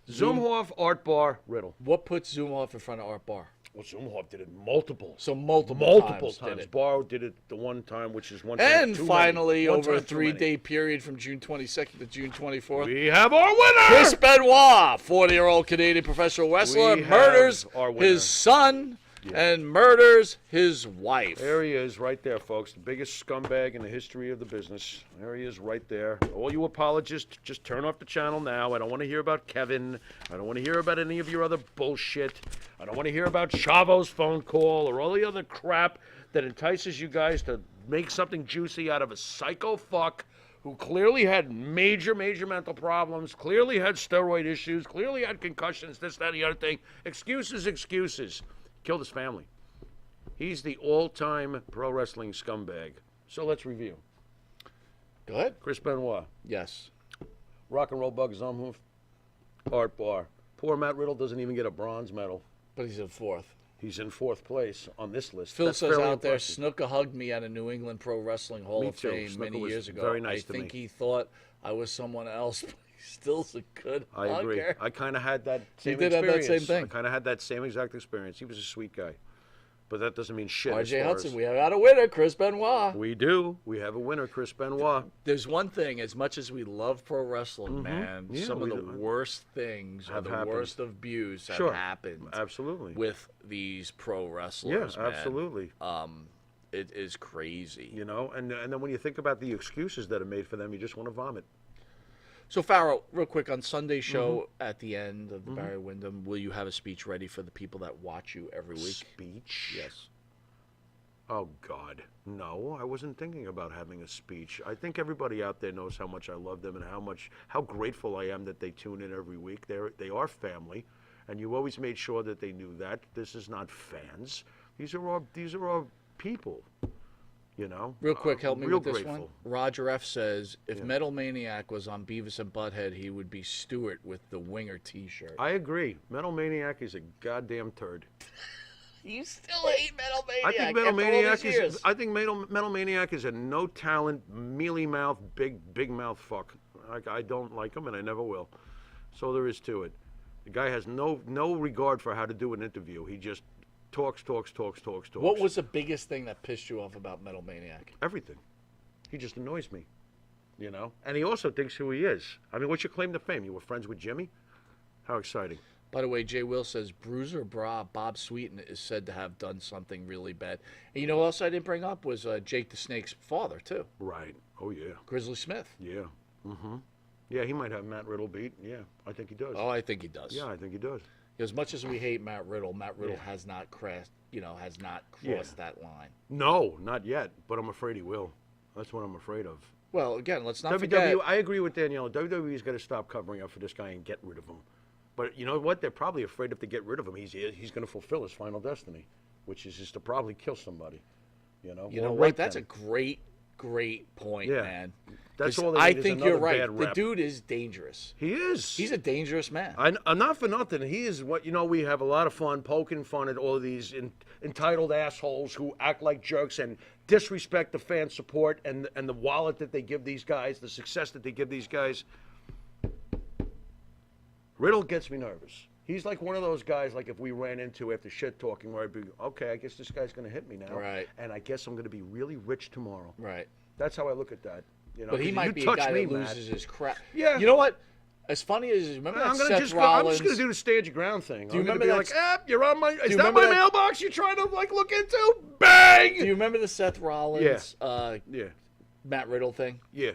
[SPEAKER 14] Zumhoff, Art Barr, Riddle.
[SPEAKER 13] What puts Zumhoff in front of Art Barr?
[SPEAKER 14] Well, Zumhoff did it multiple
[SPEAKER 13] times.
[SPEAKER 14] times.
[SPEAKER 13] Did it.
[SPEAKER 14] Barr did it the one time, which is one.
[SPEAKER 13] And
[SPEAKER 14] time,
[SPEAKER 13] finally,
[SPEAKER 14] one
[SPEAKER 13] over a
[SPEAKER 14] time too many.
[SPEAKER 13] 3-day period from June 22nd to June 24th,
[SPEAKER 14] We have our winner!
[SPEAKER 13] Chris Benoit, 40-year-old Canadian professional wrestler,
[SPEAKER 14] We have
[SPEAKER 13] murders
[SPEAKER 14] our winner.
[SPEAKER 13] his son and murders his wife.
[SPEAKER 14] There he is, right there, folks. The biggest scumbag in the history of the business. There he is, right there. All you apologists, just turn off the channel now. I don't want to hear about Kevin. I don't want to hear about any of your other bullshit. I don't want to hear about Chavo's phone call or all the other crap that entices you guys to make something juicy out of a psycho fuck who clearly had major mental problems, clearly had steroid issues, clearly had concussions, this, that, and the other thing. Excuses. Killed his family. He's the all-time pro wrestling scumbag. So let's review.
[SPEAKER 13] Go ahead.
[SPEAKER 14] Chris Benoit.
[SPEAKER 13] Yes.
[SPEAKER 14] Rock and Roll Bug Zumhof. Art Bar. Poor Matt Riddle doesn't even get a bronze medal.
[SPEAKER 13] But he's in 4th.
[SPEAKER 14] He's in 4th place on this list.
[SPEAKER 13] Phil
[SPEAKER 14] That's
[SPEAKER 13] says
[SPEAKER 14] fairly
[SPEAKER 13] out there,
[SPEAKER 14] impressive.
[SPEAKER 13] Snooker hugged me at a New England Pro Wrestling Hall
[SPEAKER 14] Me
[SPEAKER 13] of
[SPEAKER 14] too.
[SPEAKER 13] Fame
[SPEAKER 14] Snooker
[SPEAKER 13] many
[SPEAKER 14] was
[SPEAKER 13] years ago.
[SPEAKER 14] very nice
[SPEAKER 13] I
[SPEAKER 14] to
[SPEAKER 13] think
[SPEAKER 14] me.
[SPEAKER 13] he thought I was someone else, but he still's a good
[SPEAKER 14] I agree.
[SPEAKER 13] hugger.
[SPEAKER 14] I kind of had that same
[SPEAKER 13] did have
[SPEAKER 14] experience.
[SPEAKER 13] that same thing.
[SPEAKER 14] I kind of had that same exact experience. He was a sweet guy. But that doesn't mean shit. as
[SPEAKER 13] RJ
[SPEAKER 14] far
[SPEAKER 13] Hudson,
[SPEAKER 14] as-
[SPEAKER 13] we have got a winner, Chris Benoit.
[SPEAKER 14] We do. We have a winner, Chris Benoit.
[SPEAKER 13] There's one thing, as much as we love pro wrestling,
[SPEAKER 14] Mhm.
[SPEAKER 13] man,
[SPEAKER 14] Yeah,
[SPEAKER 13] some of
[SPEAKER 14] we
[SPEAKER 13] the
[SPEAKER 14] do.
[SPEAKER 13] worst things or
[SPEAKER 14] Have
[SPEAKER 13] the
[SPEAKER 14] happened.
[SPEAKER 13] worst of abuse have
[SPEAKER 14] Sure.
[SPEAKER 13] happened.
[SPEAKER 14] Absolutely.
[SPEAKER 13] With these pro wrestlers,
[SPEAKER 14] Yeah,
[SPEAKER 13] man.
[SPEAKER 14] absolutely.
[SPEAKER 13] It is crazy.
[SPEAKER 14] You know, and then when you think about the excuses that are made for them, you just want to vomit.
[SPEAKER 13] So, Pharaoh, real quick, on Sunday show
[SPEAKER 14] Mhm.
[SPEAKER 13] at the end of the
[SPEAKER 14] Mhm.
[SPEAKER 13] Barry Windham, will you have a speech ready for the people that watch you every week?
[SPEAKER 14] Speech?
[SPEAKER 13] Yes.
[SPEAKER 14] Oh, God. No, I wasn't thinking about having a speech. I think everybody out there knows how much I love them and how grateful I am that they tune in every week. They are family, and you always made sure that they knew that. This is not fans. These are all people, you know?
[SPEAKER 13] Real quick, help me
[SPEAKER 14] real
[SPEAKER 13] with this
[SPEAKER 14] grateful.
[SPEAKER 13] one. Roger F. says, if
[SPEAKER 14] Yeah.
[SPEAKER 13] Metal Maniac was on Beavis and Butthead, he would be Stewart with the Winger t-shirt.
[SPEAKER 14] I agree. Metal Maniac is a goddamn turd.
[SPEAKER 13] You still hate Metal Maniac.
[SPEAKER 14] I think Metal
[SPEAKER 13] after all
[SPEAKER 14] Maniac
[SPEAKER 13] these
[SPEAKER 14] is.
[SPEAKER 13] years.
[SPEAKER 14] I think Metal Maniac is a no talent, mealy mouth, big mouth fuck. I don't like him, and I never will. So there is to it. The guy has no regard for how to do an interview. He just talks.
[SPEAKER 13] What was the biggest thing that pissed you off about Metal Maniac?
[SPEAKER 14] Everything. He just annoys me, you know. And he also thinks who he is. I mean, what's your claim to fame? You were friends with Jimmy? How exciting.
[SPEAKER 13] By the way, Jay Will says Bruiser Bra Bob Sweeten is said to have done something really bad. And you know what else I didn't bring up was Jake the Snake's father, too.
[SPEAKER 14] Right. Oh, yeah.
[SPEAKER 13] Grizzly Smith.
[SPEAKER 14] Yeah. Mm-hmm. Yeah, he might have Matt Riddle beat. Yeah, I think he does.
[SPEAKER 13] Oh, I think he does.
[SPEAKER 14] Yeah, I think he does.
[SPEAKER 13] As much as we hate Matt Riddle
[SPEAKER 14] Yeah.
[SPEAKER 13] has not crossed
[SPEAKER 14] Yeah.
[SPEAKER 13] that line.
[SPEAKER 14] No, not yet, but I'm afraid he will. That's what I'm afraid of.
[SPEAKER 13] Well, again, let's not
[SPEAKER 14] WWE,
[SPEAKER 13] forget.
[SPEAKER 14] I agree with Danielle. WWE's got to stop covering up for this guy and get rid of him. But you know what? They're probably afraid if they get rid of him, he's going to fulfill his final destiny, which is just to probably kill somebody. You know.
[SPEAKER 13] You
[SPEAKER 14] or
[SPEAKER 13] know
[SPEAKER 14] rape
[SPEAKER 13] what? That's
[SPEAKER 14] them.
[SPEAKER 13] a great point,
[SPEAKER 14] Yeah.
[SPEAKER 13] man.
[SPEAKER 14] That's
[SPEAKER 13] 'Cause
[SPEAKER 14] all they
[SPEAKER 13] I
[SPEAKER 14] need is
[SPEAKER 13] think you're
[SPEAKER 14] another
[SPEAKER 13] right.
[SPEAKER 14] bad
[SPEAKER 13] The
[SPEAKER 14] rep.
[SPEAKER 13] dude is dangerous.
[SPEAKER 14] He is.
[SPEAKER 13] He's a dangerous man.
[SPEAKER 14] Not for nothing. He is what, you know, we have a lot of fun poking fun at all of these entitled assholes who act like jerks and disrespect the fan support and the wallet that they give these guys, the success that they give these guys. Riddle gets me nervous. He's like one of those guys, like if we ran into after shit talking, where I'd be, okay, I guess this guy's going to hit me now.
[SPEAKER 13] Right.
[SPEAKER 14] And I guess I'm going to be really rich tomorrow.
[SPEAKER 13] Right.
[SPEAKER 14] That's how I look at that. You know,
[SPEAKER 13] But he
[SPEAKER 14] 'cause
[SPEAKER 13] might
[SPEAKER 14] you
[SPEAKER 13] be a
[SPEAKER 14] touch
[SPEAKER 13] guy
[SPEAKER 14] me,
[SPEAKER 13] that loses
[SPEAKER 14] Matt.
[SPEAKER 13] his crap.
[SPEAKER 14] Yeah.
[SPEAKER 13] You know what? As funny as remember that
[SPEAKER 14] I'm
[SPEAKER 13] Seth
[SPEAKER 14] just
[SPEAKER 13] Rollins.
[SPEAKER 14] going to do the stand your ground thing.
[SPEAKER 13] Do you
[SPEAKER 14] I'm gonna
[SPEAKER 13] remember
[SPEAKER 14] be
[SPEAKER 13] that?
[SPEAKER 14] like, you're on my.
[SPEAKER 13] Do
[SPEAKER 14] Is
[SPEAKER 13] you
[SPEAKER 14] that
[SPEAKER 13] remember
[SPEAKER 14] my
[SPEAKER 13] that-
[SPEAKER 14] mailbox you're trying to like look into? Bang!
[SPEAKER 13] Do you remember the Seth Rollins?
[SPEAKER 14] Yeah.
[SPEAKER 13] Matt Riddle thing.
[SPEAKER 14] Yeah.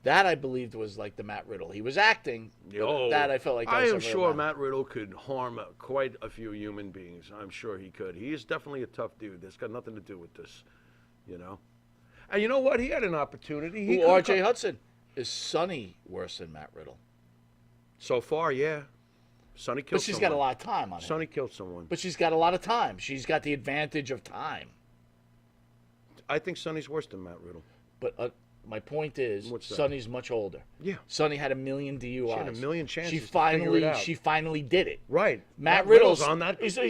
[SPEAKER 13] That I believed was like the Matt Riddle. He was acting. but
[SPEAKER 14] Oh,
[SPEAKER 13] that I felt like. That
[SPEAKER 14] I
[SPEAKER 13] was
[SPEAKER 14] am
[SPEAKER 13] some
[SPEAKER 14] sure
[SPEAKER 13] real
[SPEAKER 14] Matt Riddle could harm quite a few human beings. I'm sure he could. He is definitely a tough dude. That's got nothing to do with this, you know. And you know what? He had an opportunity. He
[SPEAKER 13] Who,
[SPEAKER 14] could've
[SPEAKER 13] R.J.
[SPEAKER 14] come-
[SPEAKER 13] Hudson. Is Sonny worse than Matt Riddle?
[SPEAKER 14] So far, yeah. Sonny killed
[SPEAKER 13] But she's
[SPEAKER 14] someone.
[SPEAKER 13] got a lot of time on it.
[SPEAKER 14] Sonny killed someone.
[SPEAKER 13] But she's got a lot of time. She's got the advantage of time.
[SPEAKER 14] I think Sonny's worse than Matt Riddle.
[SPEAKER 13] But my point is,
[SPEAKER 14] What's that?
[SPEAKER 13] Sonny's much older.
[SPEAKER 14] Yeah.
[SPEAKER 13] Sonny had 1 million DUIs.
[SPEAKER 14] She had 1 million chances
[SPEAKER 13] She
[SPEAKER 14] to figure it out.
[SPEAKER 13] finally did it.
[SPEAKER 14] Right.
[SPEAKER 13] Matt Riddle's
[SPEAKER 14] on that.
[SPEAKER 13] He's on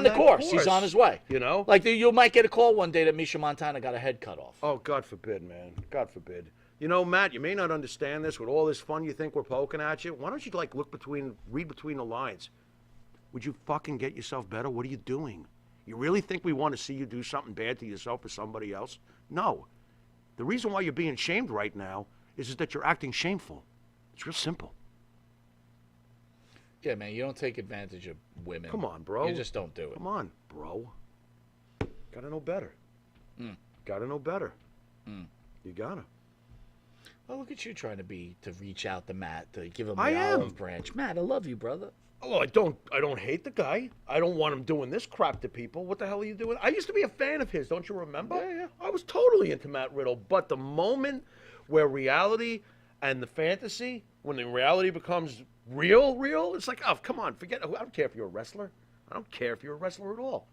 [SPEAKER 13] the
[SPEAKER 14] that
[SPEAKER 13] course. He's on his way.
[SPEAKER 14] You know.
[SPEAKER 13] Like you might get a call one day that Misha Montana got a head cut off.
[SPEAKER 14] Oh, God forbid, man. God forbid. You know, Matt, you may not understand this. With all this fun you think we're poking at you, why don't you, like, read between the lines? Would you fucking get yourself better? What are you doing? You really think we want to see you do something bad to yourself or somebody else? No. The reason why you're being shamed right now is that you're acting shameful. It's real simple.
[SPEAKER 13] Yeah, man, you don't take advantage of women.
[SPEAKER 14] Come on, bro.
[SPEAKER 13] You just don't do it.
[SPEAKER 14] Come on, bro. Gotta know better.
[SPEAKER 13] Mm.
[SPEAKER 14] Gotta know better.
[SPEAKER 13] Mm.
[SPEAKER 14] You gotta.
[SPEAKER 13] Well, look at you trying to reach out to Matt, to give him the
[SPEAKER 14] I am.
[SPEAKER 13] olive branch. Matt, I love you, brother.
[SPEAKER 14] Oh, I don't hate the guy. I don't want him doing this crap to people. What the hell are you doing? I used to be a fan of his. Don't you remember?
[SPEAKER 13] Yeah.
[SPEAKER 14] I was totally into Matt Riddle. But the moment where reality and the fantasy, when the reality becomes real, it's like, oh, come on, forget. I don't care if you're a wrestler. I don't care if you're a wrestler at all.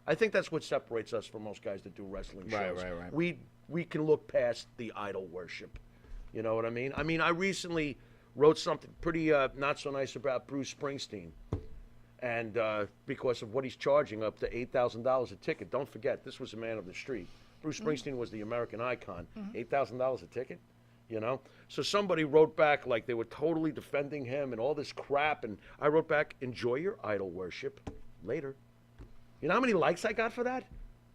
[SPEAKER 14] I think that's what separates us from most guys that do wrestling shows.
[SPEAKER 13] Right.
[SPEAKER 14] We can look past the idol worship. You know what I mean? I recently wrote something pretty not so nice about Bruce Springsteen. And because of what he's charging, up to $8,000 a ticket. Don't forget, this was a man of the street. Bruce Springsteen was the American icon. $8,000 a ticket, you know? So somebody wrote back like they were totally defending him and all this crap. And I wrote back, enjoy your idol worship later. You know how many likes I got for that?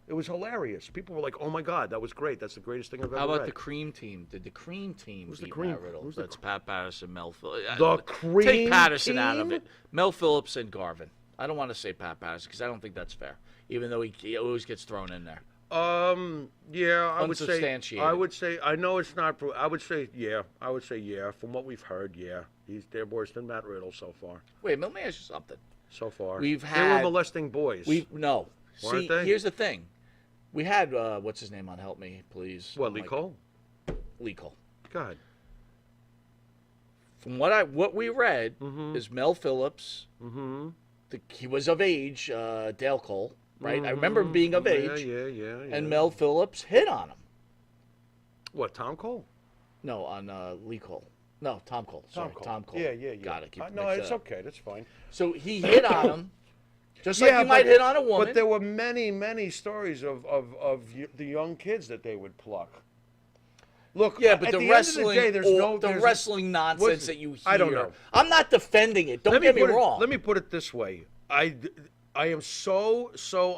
[SPEAKER 14] It was hilarious. People were like, "Oh my God, that was great. That's the greatest thing I've ever read."
[SPEAKER 13] How about the Cream Team? Did the Cream Team
[SPEAKER 14] Who's the
[SPEAKER 13] beat
[SPEAKER 14] Cream?
[SPEAKER 13] Matt Riddle?
[SPEAKER 14] Who's the
[SPEAKER 13] That's Pat Patterson, Mel Phillips.
[SPEAKER 14] The Cream
[SPEAKER 13] Take Patterson out of
[SPEAKER 14] Team?
[SPEAKER 13] it. Mel Phillips and Garvin. I don't want to say Pat Patterson because I don't think that's fair. Even though he always gets thrown in there.
[SPEAKER 14] Yeah, I would say.
[SPEAKER 13] Unsubstantiated.
[SPEAKER 14] I would say. I know it's not. I would say. Yeah. I would say. Yeah. From what we've heard, yeah, they're worse than Matt Riddle so far.
[SPEAKER 13] Wait, let me ask you something.
[SPEAKER 14] So far,
[SPEAKER 13] We've
[SPEAKER 14] they
[SPEAKER 13] had
[SPEAKER 14] were molesting boys.
[SPEAKER 13] No.
[SPEAKER 14] Weren't
[SPEAKER 13] See,
[SPEAKER 14] they?
[SPEAKER 13] here's the thing. We had what's his name on? Help me, please.
[SPEAKER 14] What, Lee Cole?
[SPEAKER 13] Lee Cole.
[SPEAKER 14] Go ahead.
[SPEAKER 13] From what we read is Mel Phillips.
[SPEAKER 14] Mm-hmm.
[SPEAKER 13] He was of age. Dale Cole, right? I remember him being of age.
[SPEAKER 14] Yeah.
[SPEAKER 13] And Mel Phillips hit on him.
[SPEAKER 14] What? Tom Cole?
[SPEAKER 13] No, on Lee Cole. No, Tom Cole. Sorry, Tom Cole.
[SPEAKER 14] Yeah.
[SPEAKER 13] Got it.
[SPEAKER 14] No, it's okay. That's fine.
[SPEAKER 13] So he hit on him. Just like you might hit on a woman.
[SPEAKER 14] But there were many stories of the young kids that they would pluck. Look,
[SPEAKER 13] yeah, but
[SPEAKER 14] at
[SPEAKER 13] the
[SPEAKER 14] end
[SPEAKER 13] wrestling,
[SPEAKER 14] of the day, there's
[SPEAKER 13] wrestling nonsense that you hear.
[SPEAKER 14] I don't know.
[SPEAKER 13] I'm not defending it. Don't get me wrong.
[SPEAKER 14] Let me put it this way. I am so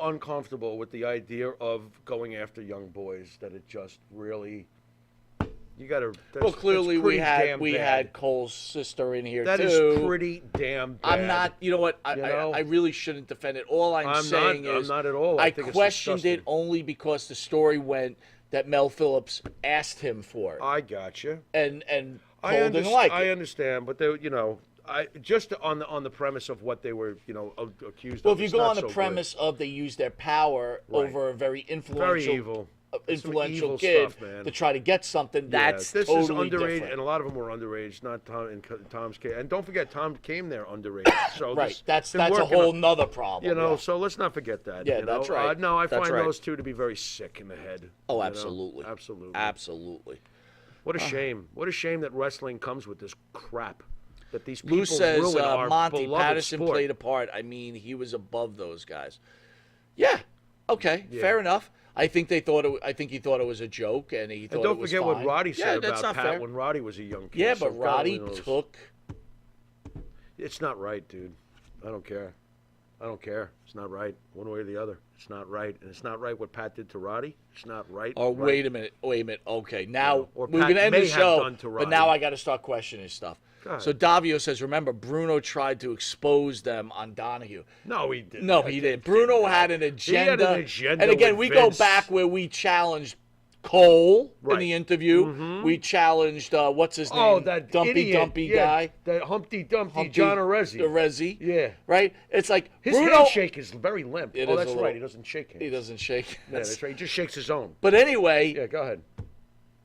[SPEAKER 14] uncomfortable with the idea of going after young boys that it just really. You got to.
[SPEAKER 13] Well, clearly we had Cole's sister in here
[SPEAKER 14] That
[SPEAKER 13] too.
[SPEAKER 14] That is pretty damn bad.
[SPEAKER 13] I'm not. You know what? I really shouldn't defend it. All I'm saying is
[SPEAKER 14] I'm not at all.
[SPEAKER 13] I questioned it only because the story went that Mel Phillips asked him for it.
[SPEAKER 14] I got you.
[SPEAKER 13] And Cole didn't like it.
[SPEAKER 14] I understand, but they, I just on the premise of what they were, accused of.
[SPEAKER 13] Well, if you go on the premise of they used their power over a very influential. Influential kid
[SPEAKER 14] stuff,
[SPEAKER 13] to try to get something. That's
[SPEAKER 14] this
[SPEAKER 13] totally
[SPEAKER 14] is underage,
[SPEAKER 13] different.
[SPEAKER 14] and a lot of them were underage. Not Tom in Tom's case, and don't forget Tom came there underage. So
[SPEAKER 13] right, that's a whole nother problem.
[SPEAKER 14] So let's not forget that.
[SPEAKER 13] Yeah, that's right.
[SPEAKER 14] No, I find those two to be very sick in the head.
[SPEAKER 13] Oh, absolutely,
[SPEAKER 14] absolutely. What a shame! What a shame that wrestling comes with this crap. That these people
[SPEAKER 13] Lou says
[SPEAKER 14] ruin our
[SPEAKER 13] Monte
[SPEAKER 14] beloved
[SPEAKER 13] Patterson
[SPEAKER 14] sport.
[SPEAKER 13] played a part. I mean, he was above those guys. Yeah. Okay. Fair enough. I think he thought it was a joke, and he thought it was fine.
[SPEAKER 14] And don't forget what Roddy said about Pat
[SPEAKER 13] fair.
[SPEAKER 14] when Roddy was a young kid.
[SPEAKER 13] Yeah,
[SPEAKER 14] so
[SPEAKER 13] but Roddy took.
[SPEAKER 14] It's not right, dude. I don't care. It's not right. One way or the other. It's not right. And it's not right what Pat did to Roddy. It's not right.
[SPEAKER 13] Oh,
[SPEAKER 14] right.
[SPEAKER 13] wait a minute. Okay, now
[SPEAKER 14] or
[SPEAKER 13] we're
[SPEAKER 14] Pat
[SPEAKER 13] going to end
[SPEAKER 14] may
[SPEAKER 13] the
[SPEAKER 14] have
[SPEAKER 13] show,
[SPEAKER 14] done to
[SPEAKER 13] but
[SPEAKER 14] Roddy.
[SPEAKER 13] now I got to start questioning his stuff. So Davio says, remember, Bruno tried to expose them on Donahue.
[SPEAKER 14] No, he didn't.
[SPEAKER 13] No, he didn't. Bruno had an agenda.
[SPEAKER 14] He had an agenda
[SPEAKER 13] and again,
[SPEAKER 14] with
[SPEAKER 13] we go
[SPEAKER 14] Vince.
[SPEAKER 13] back where we challenged Cole in
[SPEAKER 14] Right.
[SPEAKER 13] the interview.
[SPEAKER 14] Mhm.
[SPEAKER 13] We challenged, what's his name?
[SPEAKER 14] Oh, that
[SPEAKER 13] Dumpy
[SPEAKER 14] idiot.
[SPEAKER 13] Dumpy
[SPEAKER 14] Yeah,
[SPEAKER 13] guy.
[SPEAKER 14] That Humpty Dumpty, John Arezzi.
[SPEAKER 13] Arezzi.
[SPEAKER 14] Yeah.
[SPEAKER 13] Right? It's like
[SPEAKER 14] His
[SPEAKER 13] Bruno.
[SPEAKER 14] handshake is very limp.
[SPEAKER 13] It
[SPEAKER 14] Oh,
[SPEAKER 13] is
[SPEAKER 14] that's
[SPEAKER 13] a
[SPEAKER 14] right.
[SPEAKER 13] little-
[SPEAKER 14] He doesn't shake hands.
[SPEAKER 13] He doesn't shake.
[SPEAKER 14] Yeah, that's right. He just shakes his own.
[SPEAKER 13] But anyway.
[SPEAKER 14] Yeah, go ahead.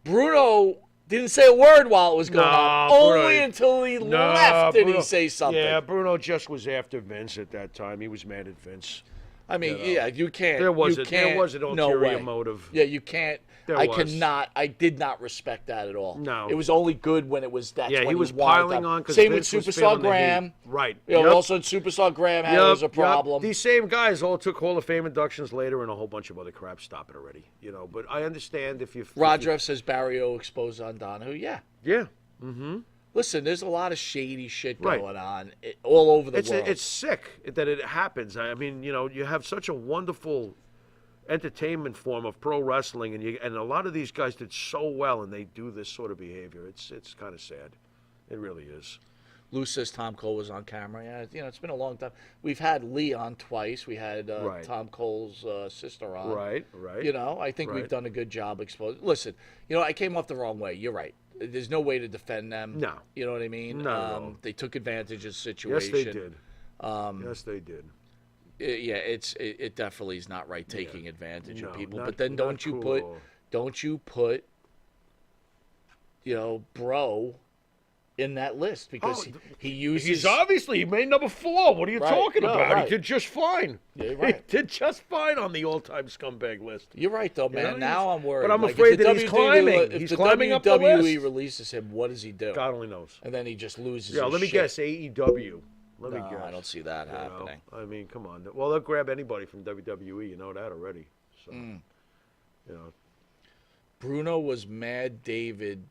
[SPEAKER 13] Bruno didn't say a word while it was going on. Only
[SPEAKER 14] Bruno-
[SPEAKER 13] until he left did he say something.
[SPEAKER 14] Yeah, Bruno just was after Vince at that time. He was mad at Vince.
[SPEAKER 13] I mean, you can't.
[SPEAKER 14] There was
[SPEAKER 13] you
[SPEAKER 14] an
[SPEAKER 13] can't,
[SPEAKER 14] ulterior
[SPEAKER 13] way.
[SPEAKER 14] motive.
[SPEAKER 13] Yeah, you can't.
[SPEAKER 14] There
[SPEAKER 13] I
[SPEAKER 14] was.
[SPEAKER 13] cannot. I did not respect that at all.
[SPEAKER 14] No.
[SPEAKER 13] It was only good when it was that.
[SPEAKER 14] Yeah,
[SPEAKER 13] when
[SPEAKER 14] he was
[SPEAKER 13] wanted
[SPEAKER 14] piling
[SPEAKER 13] that.
[SPEAKER 14] on 'cause
[SPEAKER 13] Same
[SPEAKER 14] Vince
[SPEAKER 13] with
[SPEAKER 14] was
[SPEAKER 13] Superstar
[SPEAKER 14] feeling the heat.
[SPEAKER 13] Graham.
[SPEAKER 14] Right.
[SPEAKER 13] You know,
[SPEAKER 14] Yep.
[SPEAKER 13] also Superstar Graham had was a problem.
[SPEAKER 14] These same guys all took Hall of Fame inductions later and a whole bunch of other crap. Stop it already. But I understand if you.
[SPEAKER 13] Rodreff says Barrio exposed on Donahue. Yeah.
[SPEAKER 14] Yeah. Mm-hmm.
[SPEAKER 13] Listen, there's a lot of shady shit
[SPEAKER 14] Right.
[SPEAKER 13] going on all over the world.
[SPEAKER 14] It's sick that it happens. I mean, you have such a wonderful entertainment form of pro wrestling, and a lot of these guys did so well, and they do this sort of behavior. It's kind of sad. It really is.
[SPEAKER 13] Lou says Tom Cole was on camera. Yeah, you know, it's been a long time. We've had Lee on twice. We had
[SPEAKER 14] Right.
[SPEAKER 13] Tom Cole's sister on.
[SPEAKER 14] Right.
[SPEAKER 13] You know, I think we've
[SPEAKER 14] Right.
[SPEAKER 13] done a good job exposing. Listen, you know, I came off the wrong way. You're right. There's no way to defend them.
[SPEAKER 14] No.
[SPEAKER 13] You know what I mean?
[SPEAKER 14] Not at all.
[SPEAKER 13] They took advantage of the situation.
[SPEAKER 14] Yes, they did. Yes, they did.
[SPEAKER 13] Yeah, it definitely is not right taking advantage of
[SPEAKER 14] No,
[SPEAKER 13] people.
[SPEAKER 14] not-
[SPEAKER 13] But then
[SPEAKER 14] not
[SPEAKER 13] don't you
[SPEAKER 14] cool at all.
[SPEAKER 13] you know, bro in that list because he uses.
[SPEAKER 14] He's obviously he made number 4. What are you
[SPEAKER 13] Right.
[SPEAKER 14] talking
[SPEAKER 13] No,
[SPEAKER 14] about?
[SPEAKER 13] right.
[SPEAKER 14] He did just fine.
[SPEAKER 13] Yeah, you're right.
[SPEAKER 14] He did just fine on the all-time scumbag list.
[SPEAKER 13] You're right, though, man. Now I'm worried.
[SPEAKER 14] But I'm
[SPEAKER 13] Like,
[SPEAKER 14] afraid
[SPEAKER 13] if the
[SPEAKER 14] that he's climbing.
[SPEAKER 13] If
[SPEAKER 14] He's
[SPEAKER 13] the
[SPEAKER 14] climbing up the
[SPEAKER 13] WWE
[SPEAKER 14] list.
[SPEAKER 13] releases him, what does he do?
[SPEAKER 14] God only knows.
[SPEAKER 13] And then he just loses.
[SPEAKER 14] Yeah,
[SPEAKER 13] his
[SPEAKER 14] let me
[SPEAKER 13] shit.
[SPEAKER 14] guess. AEW. Let me
[SPEAKER 13] No,
[SPEAKER 14] guess.
[SPEAKER 13] I don't see that
[SPEAKER 14] You know,
[SPEAKER 13] happening.
[SPEAKER 14] I mean, come on. Well, they'll grab anybody from WWE. You know that already. So, you know.
[SPEAKER 13] Bruno was mad. David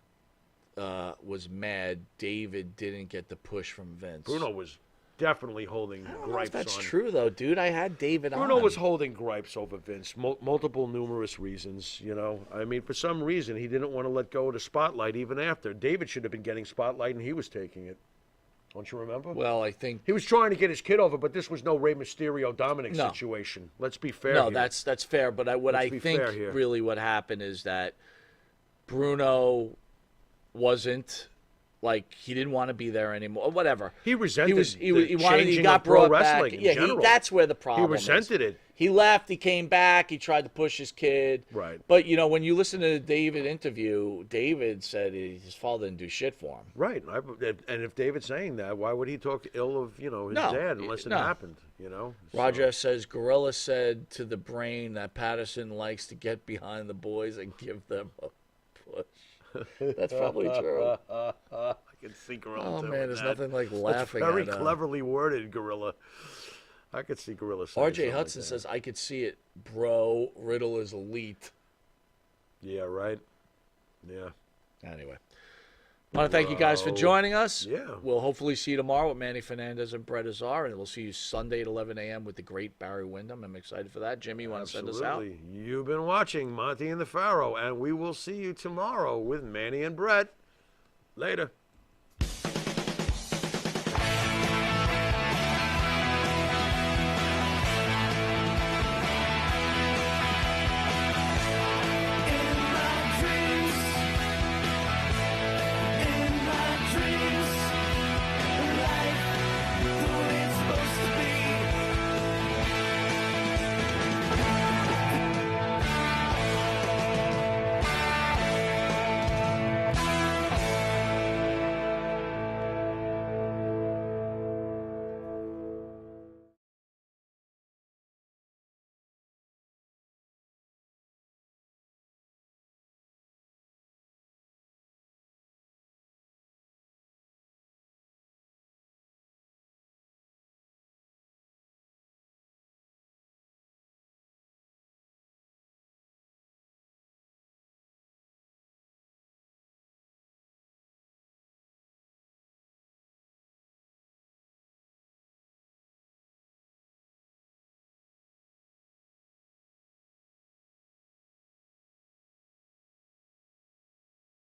[SPEAKER 13] David didn't get the push from Vince.
[SPEAKER 14] Bruno was definitely holding
[SPEAKER 13] I don't know
[SPEAKER 14] gripes
[SPEAKER 13] if that's
[SPEAKER 14] on.
[SPEAKER 13] true though, dude. I had David
[SPEAKER 14] Bruno
[SPEAKER 13] on.
[SPEAKER 14] was holding gripes over Vince, multiple, numerous reasons. You know, I mean, for some reason he didn't want to let go of the spotlight even after. David should have been getting spotlight, and he was taking it. Don't you remember?
[SPEAKER 13] Well, I think
[SPEAKER 14] he was trying to get his kid over, but this was no Rey Mysterio Dominic
[SPEAKER 13] No.
[SPEAKER 14] situation. Let's be fair.
[SPEAKER 13] No,
[SPEAKER 14] here.
[SPEAKER 13] that's fair. But what
[SPEAKER 14] Let's
[SPEAKER 13] I
[SPEAKER 14] be
[SPEAKER 13] think
[SPEAKER 14] fair here.
[SPEAKER 13] really what happened is that Bruno wasn't like he didn't want to be there anymore. Or whatever.
[SPEAKER 14] He resented
[SPEAKER 13] He
[SPEAKER 14] the
[SPEAKER 13] wanted. He
[SPEAKER 14] changing
[SPEAKER 13] got
[SPEAKER 14] of pro
[SPEAKER 13] brought back.
[SPEAKER 14] wrestling in
[SPEAKER 13] Yeah,
[SPEAKER 14] general.
[SPEAKER 13] that's where the problem.
[SPEAKER 14] He resented
[SPEAKER 13] is.
[SPEAKER 14] it.
[SPEAKER 13] He left. He came back. He tried to push his kid.
[SPEAKER 14] Right.
[SPEAKER 13] But you know, when you listen to the David interview, David said his father didn't do shit for him.
[SPEAKER 14] Right. And if David's saying that, why would he talk ill of his
[SPEAKER 13] No,
[SPEAKER 14] dad unless it
[SPEAKER 13] no.
[SPEAKER 14] happened? You know.
[SPEAKER 13] Roger says Gorilla said to the Brain that Patterson likes to get behind the boys and give them a push. That's probably true.
[SPEAKER 14] I can see Gorilla.
[SPEAKER 13] Oh
[SPEAKER 14] doing
[SPEAKER 13] man, there's
[SPEAKER 14] that.
[SPEAKER 13] nothing like laughing.
[SPEAKER 14] That's very
[SPEAKER 13] at,
[SPEAKER 14] cleverly worded, Gorilla. I could see Gorilla saying
[SPEAKER 13] R.J.
[SPEAKER 14] something
[SPEAKER 13] Hudson
[SPEAKER 14] like
[SPEAKER 13] says, "I could see it, bro. Riddle is elite."
[SPEAKER 14] that. Yeah. Right. Yeah.
[SPEAKER 13] Anyway, I want to thank you guys for
[SPEAKER 14] Bro.
[SPEAKER 13] joining us.
[SPEAKER 14] Yeah.
[SPEAKER 13] We'll hopefully see you tomorrow with Manny Fernandez and Brett Azar, and we'll see you Sunday at 11 a.m. with the great Barry Windham. I'm excited for that. Jimmy, you want to send us out?
[SPEAKER 14] Absolutely. You've been watching Monte and the Pharaoh, and we will see you tomorrow with Manny and Brett. Later.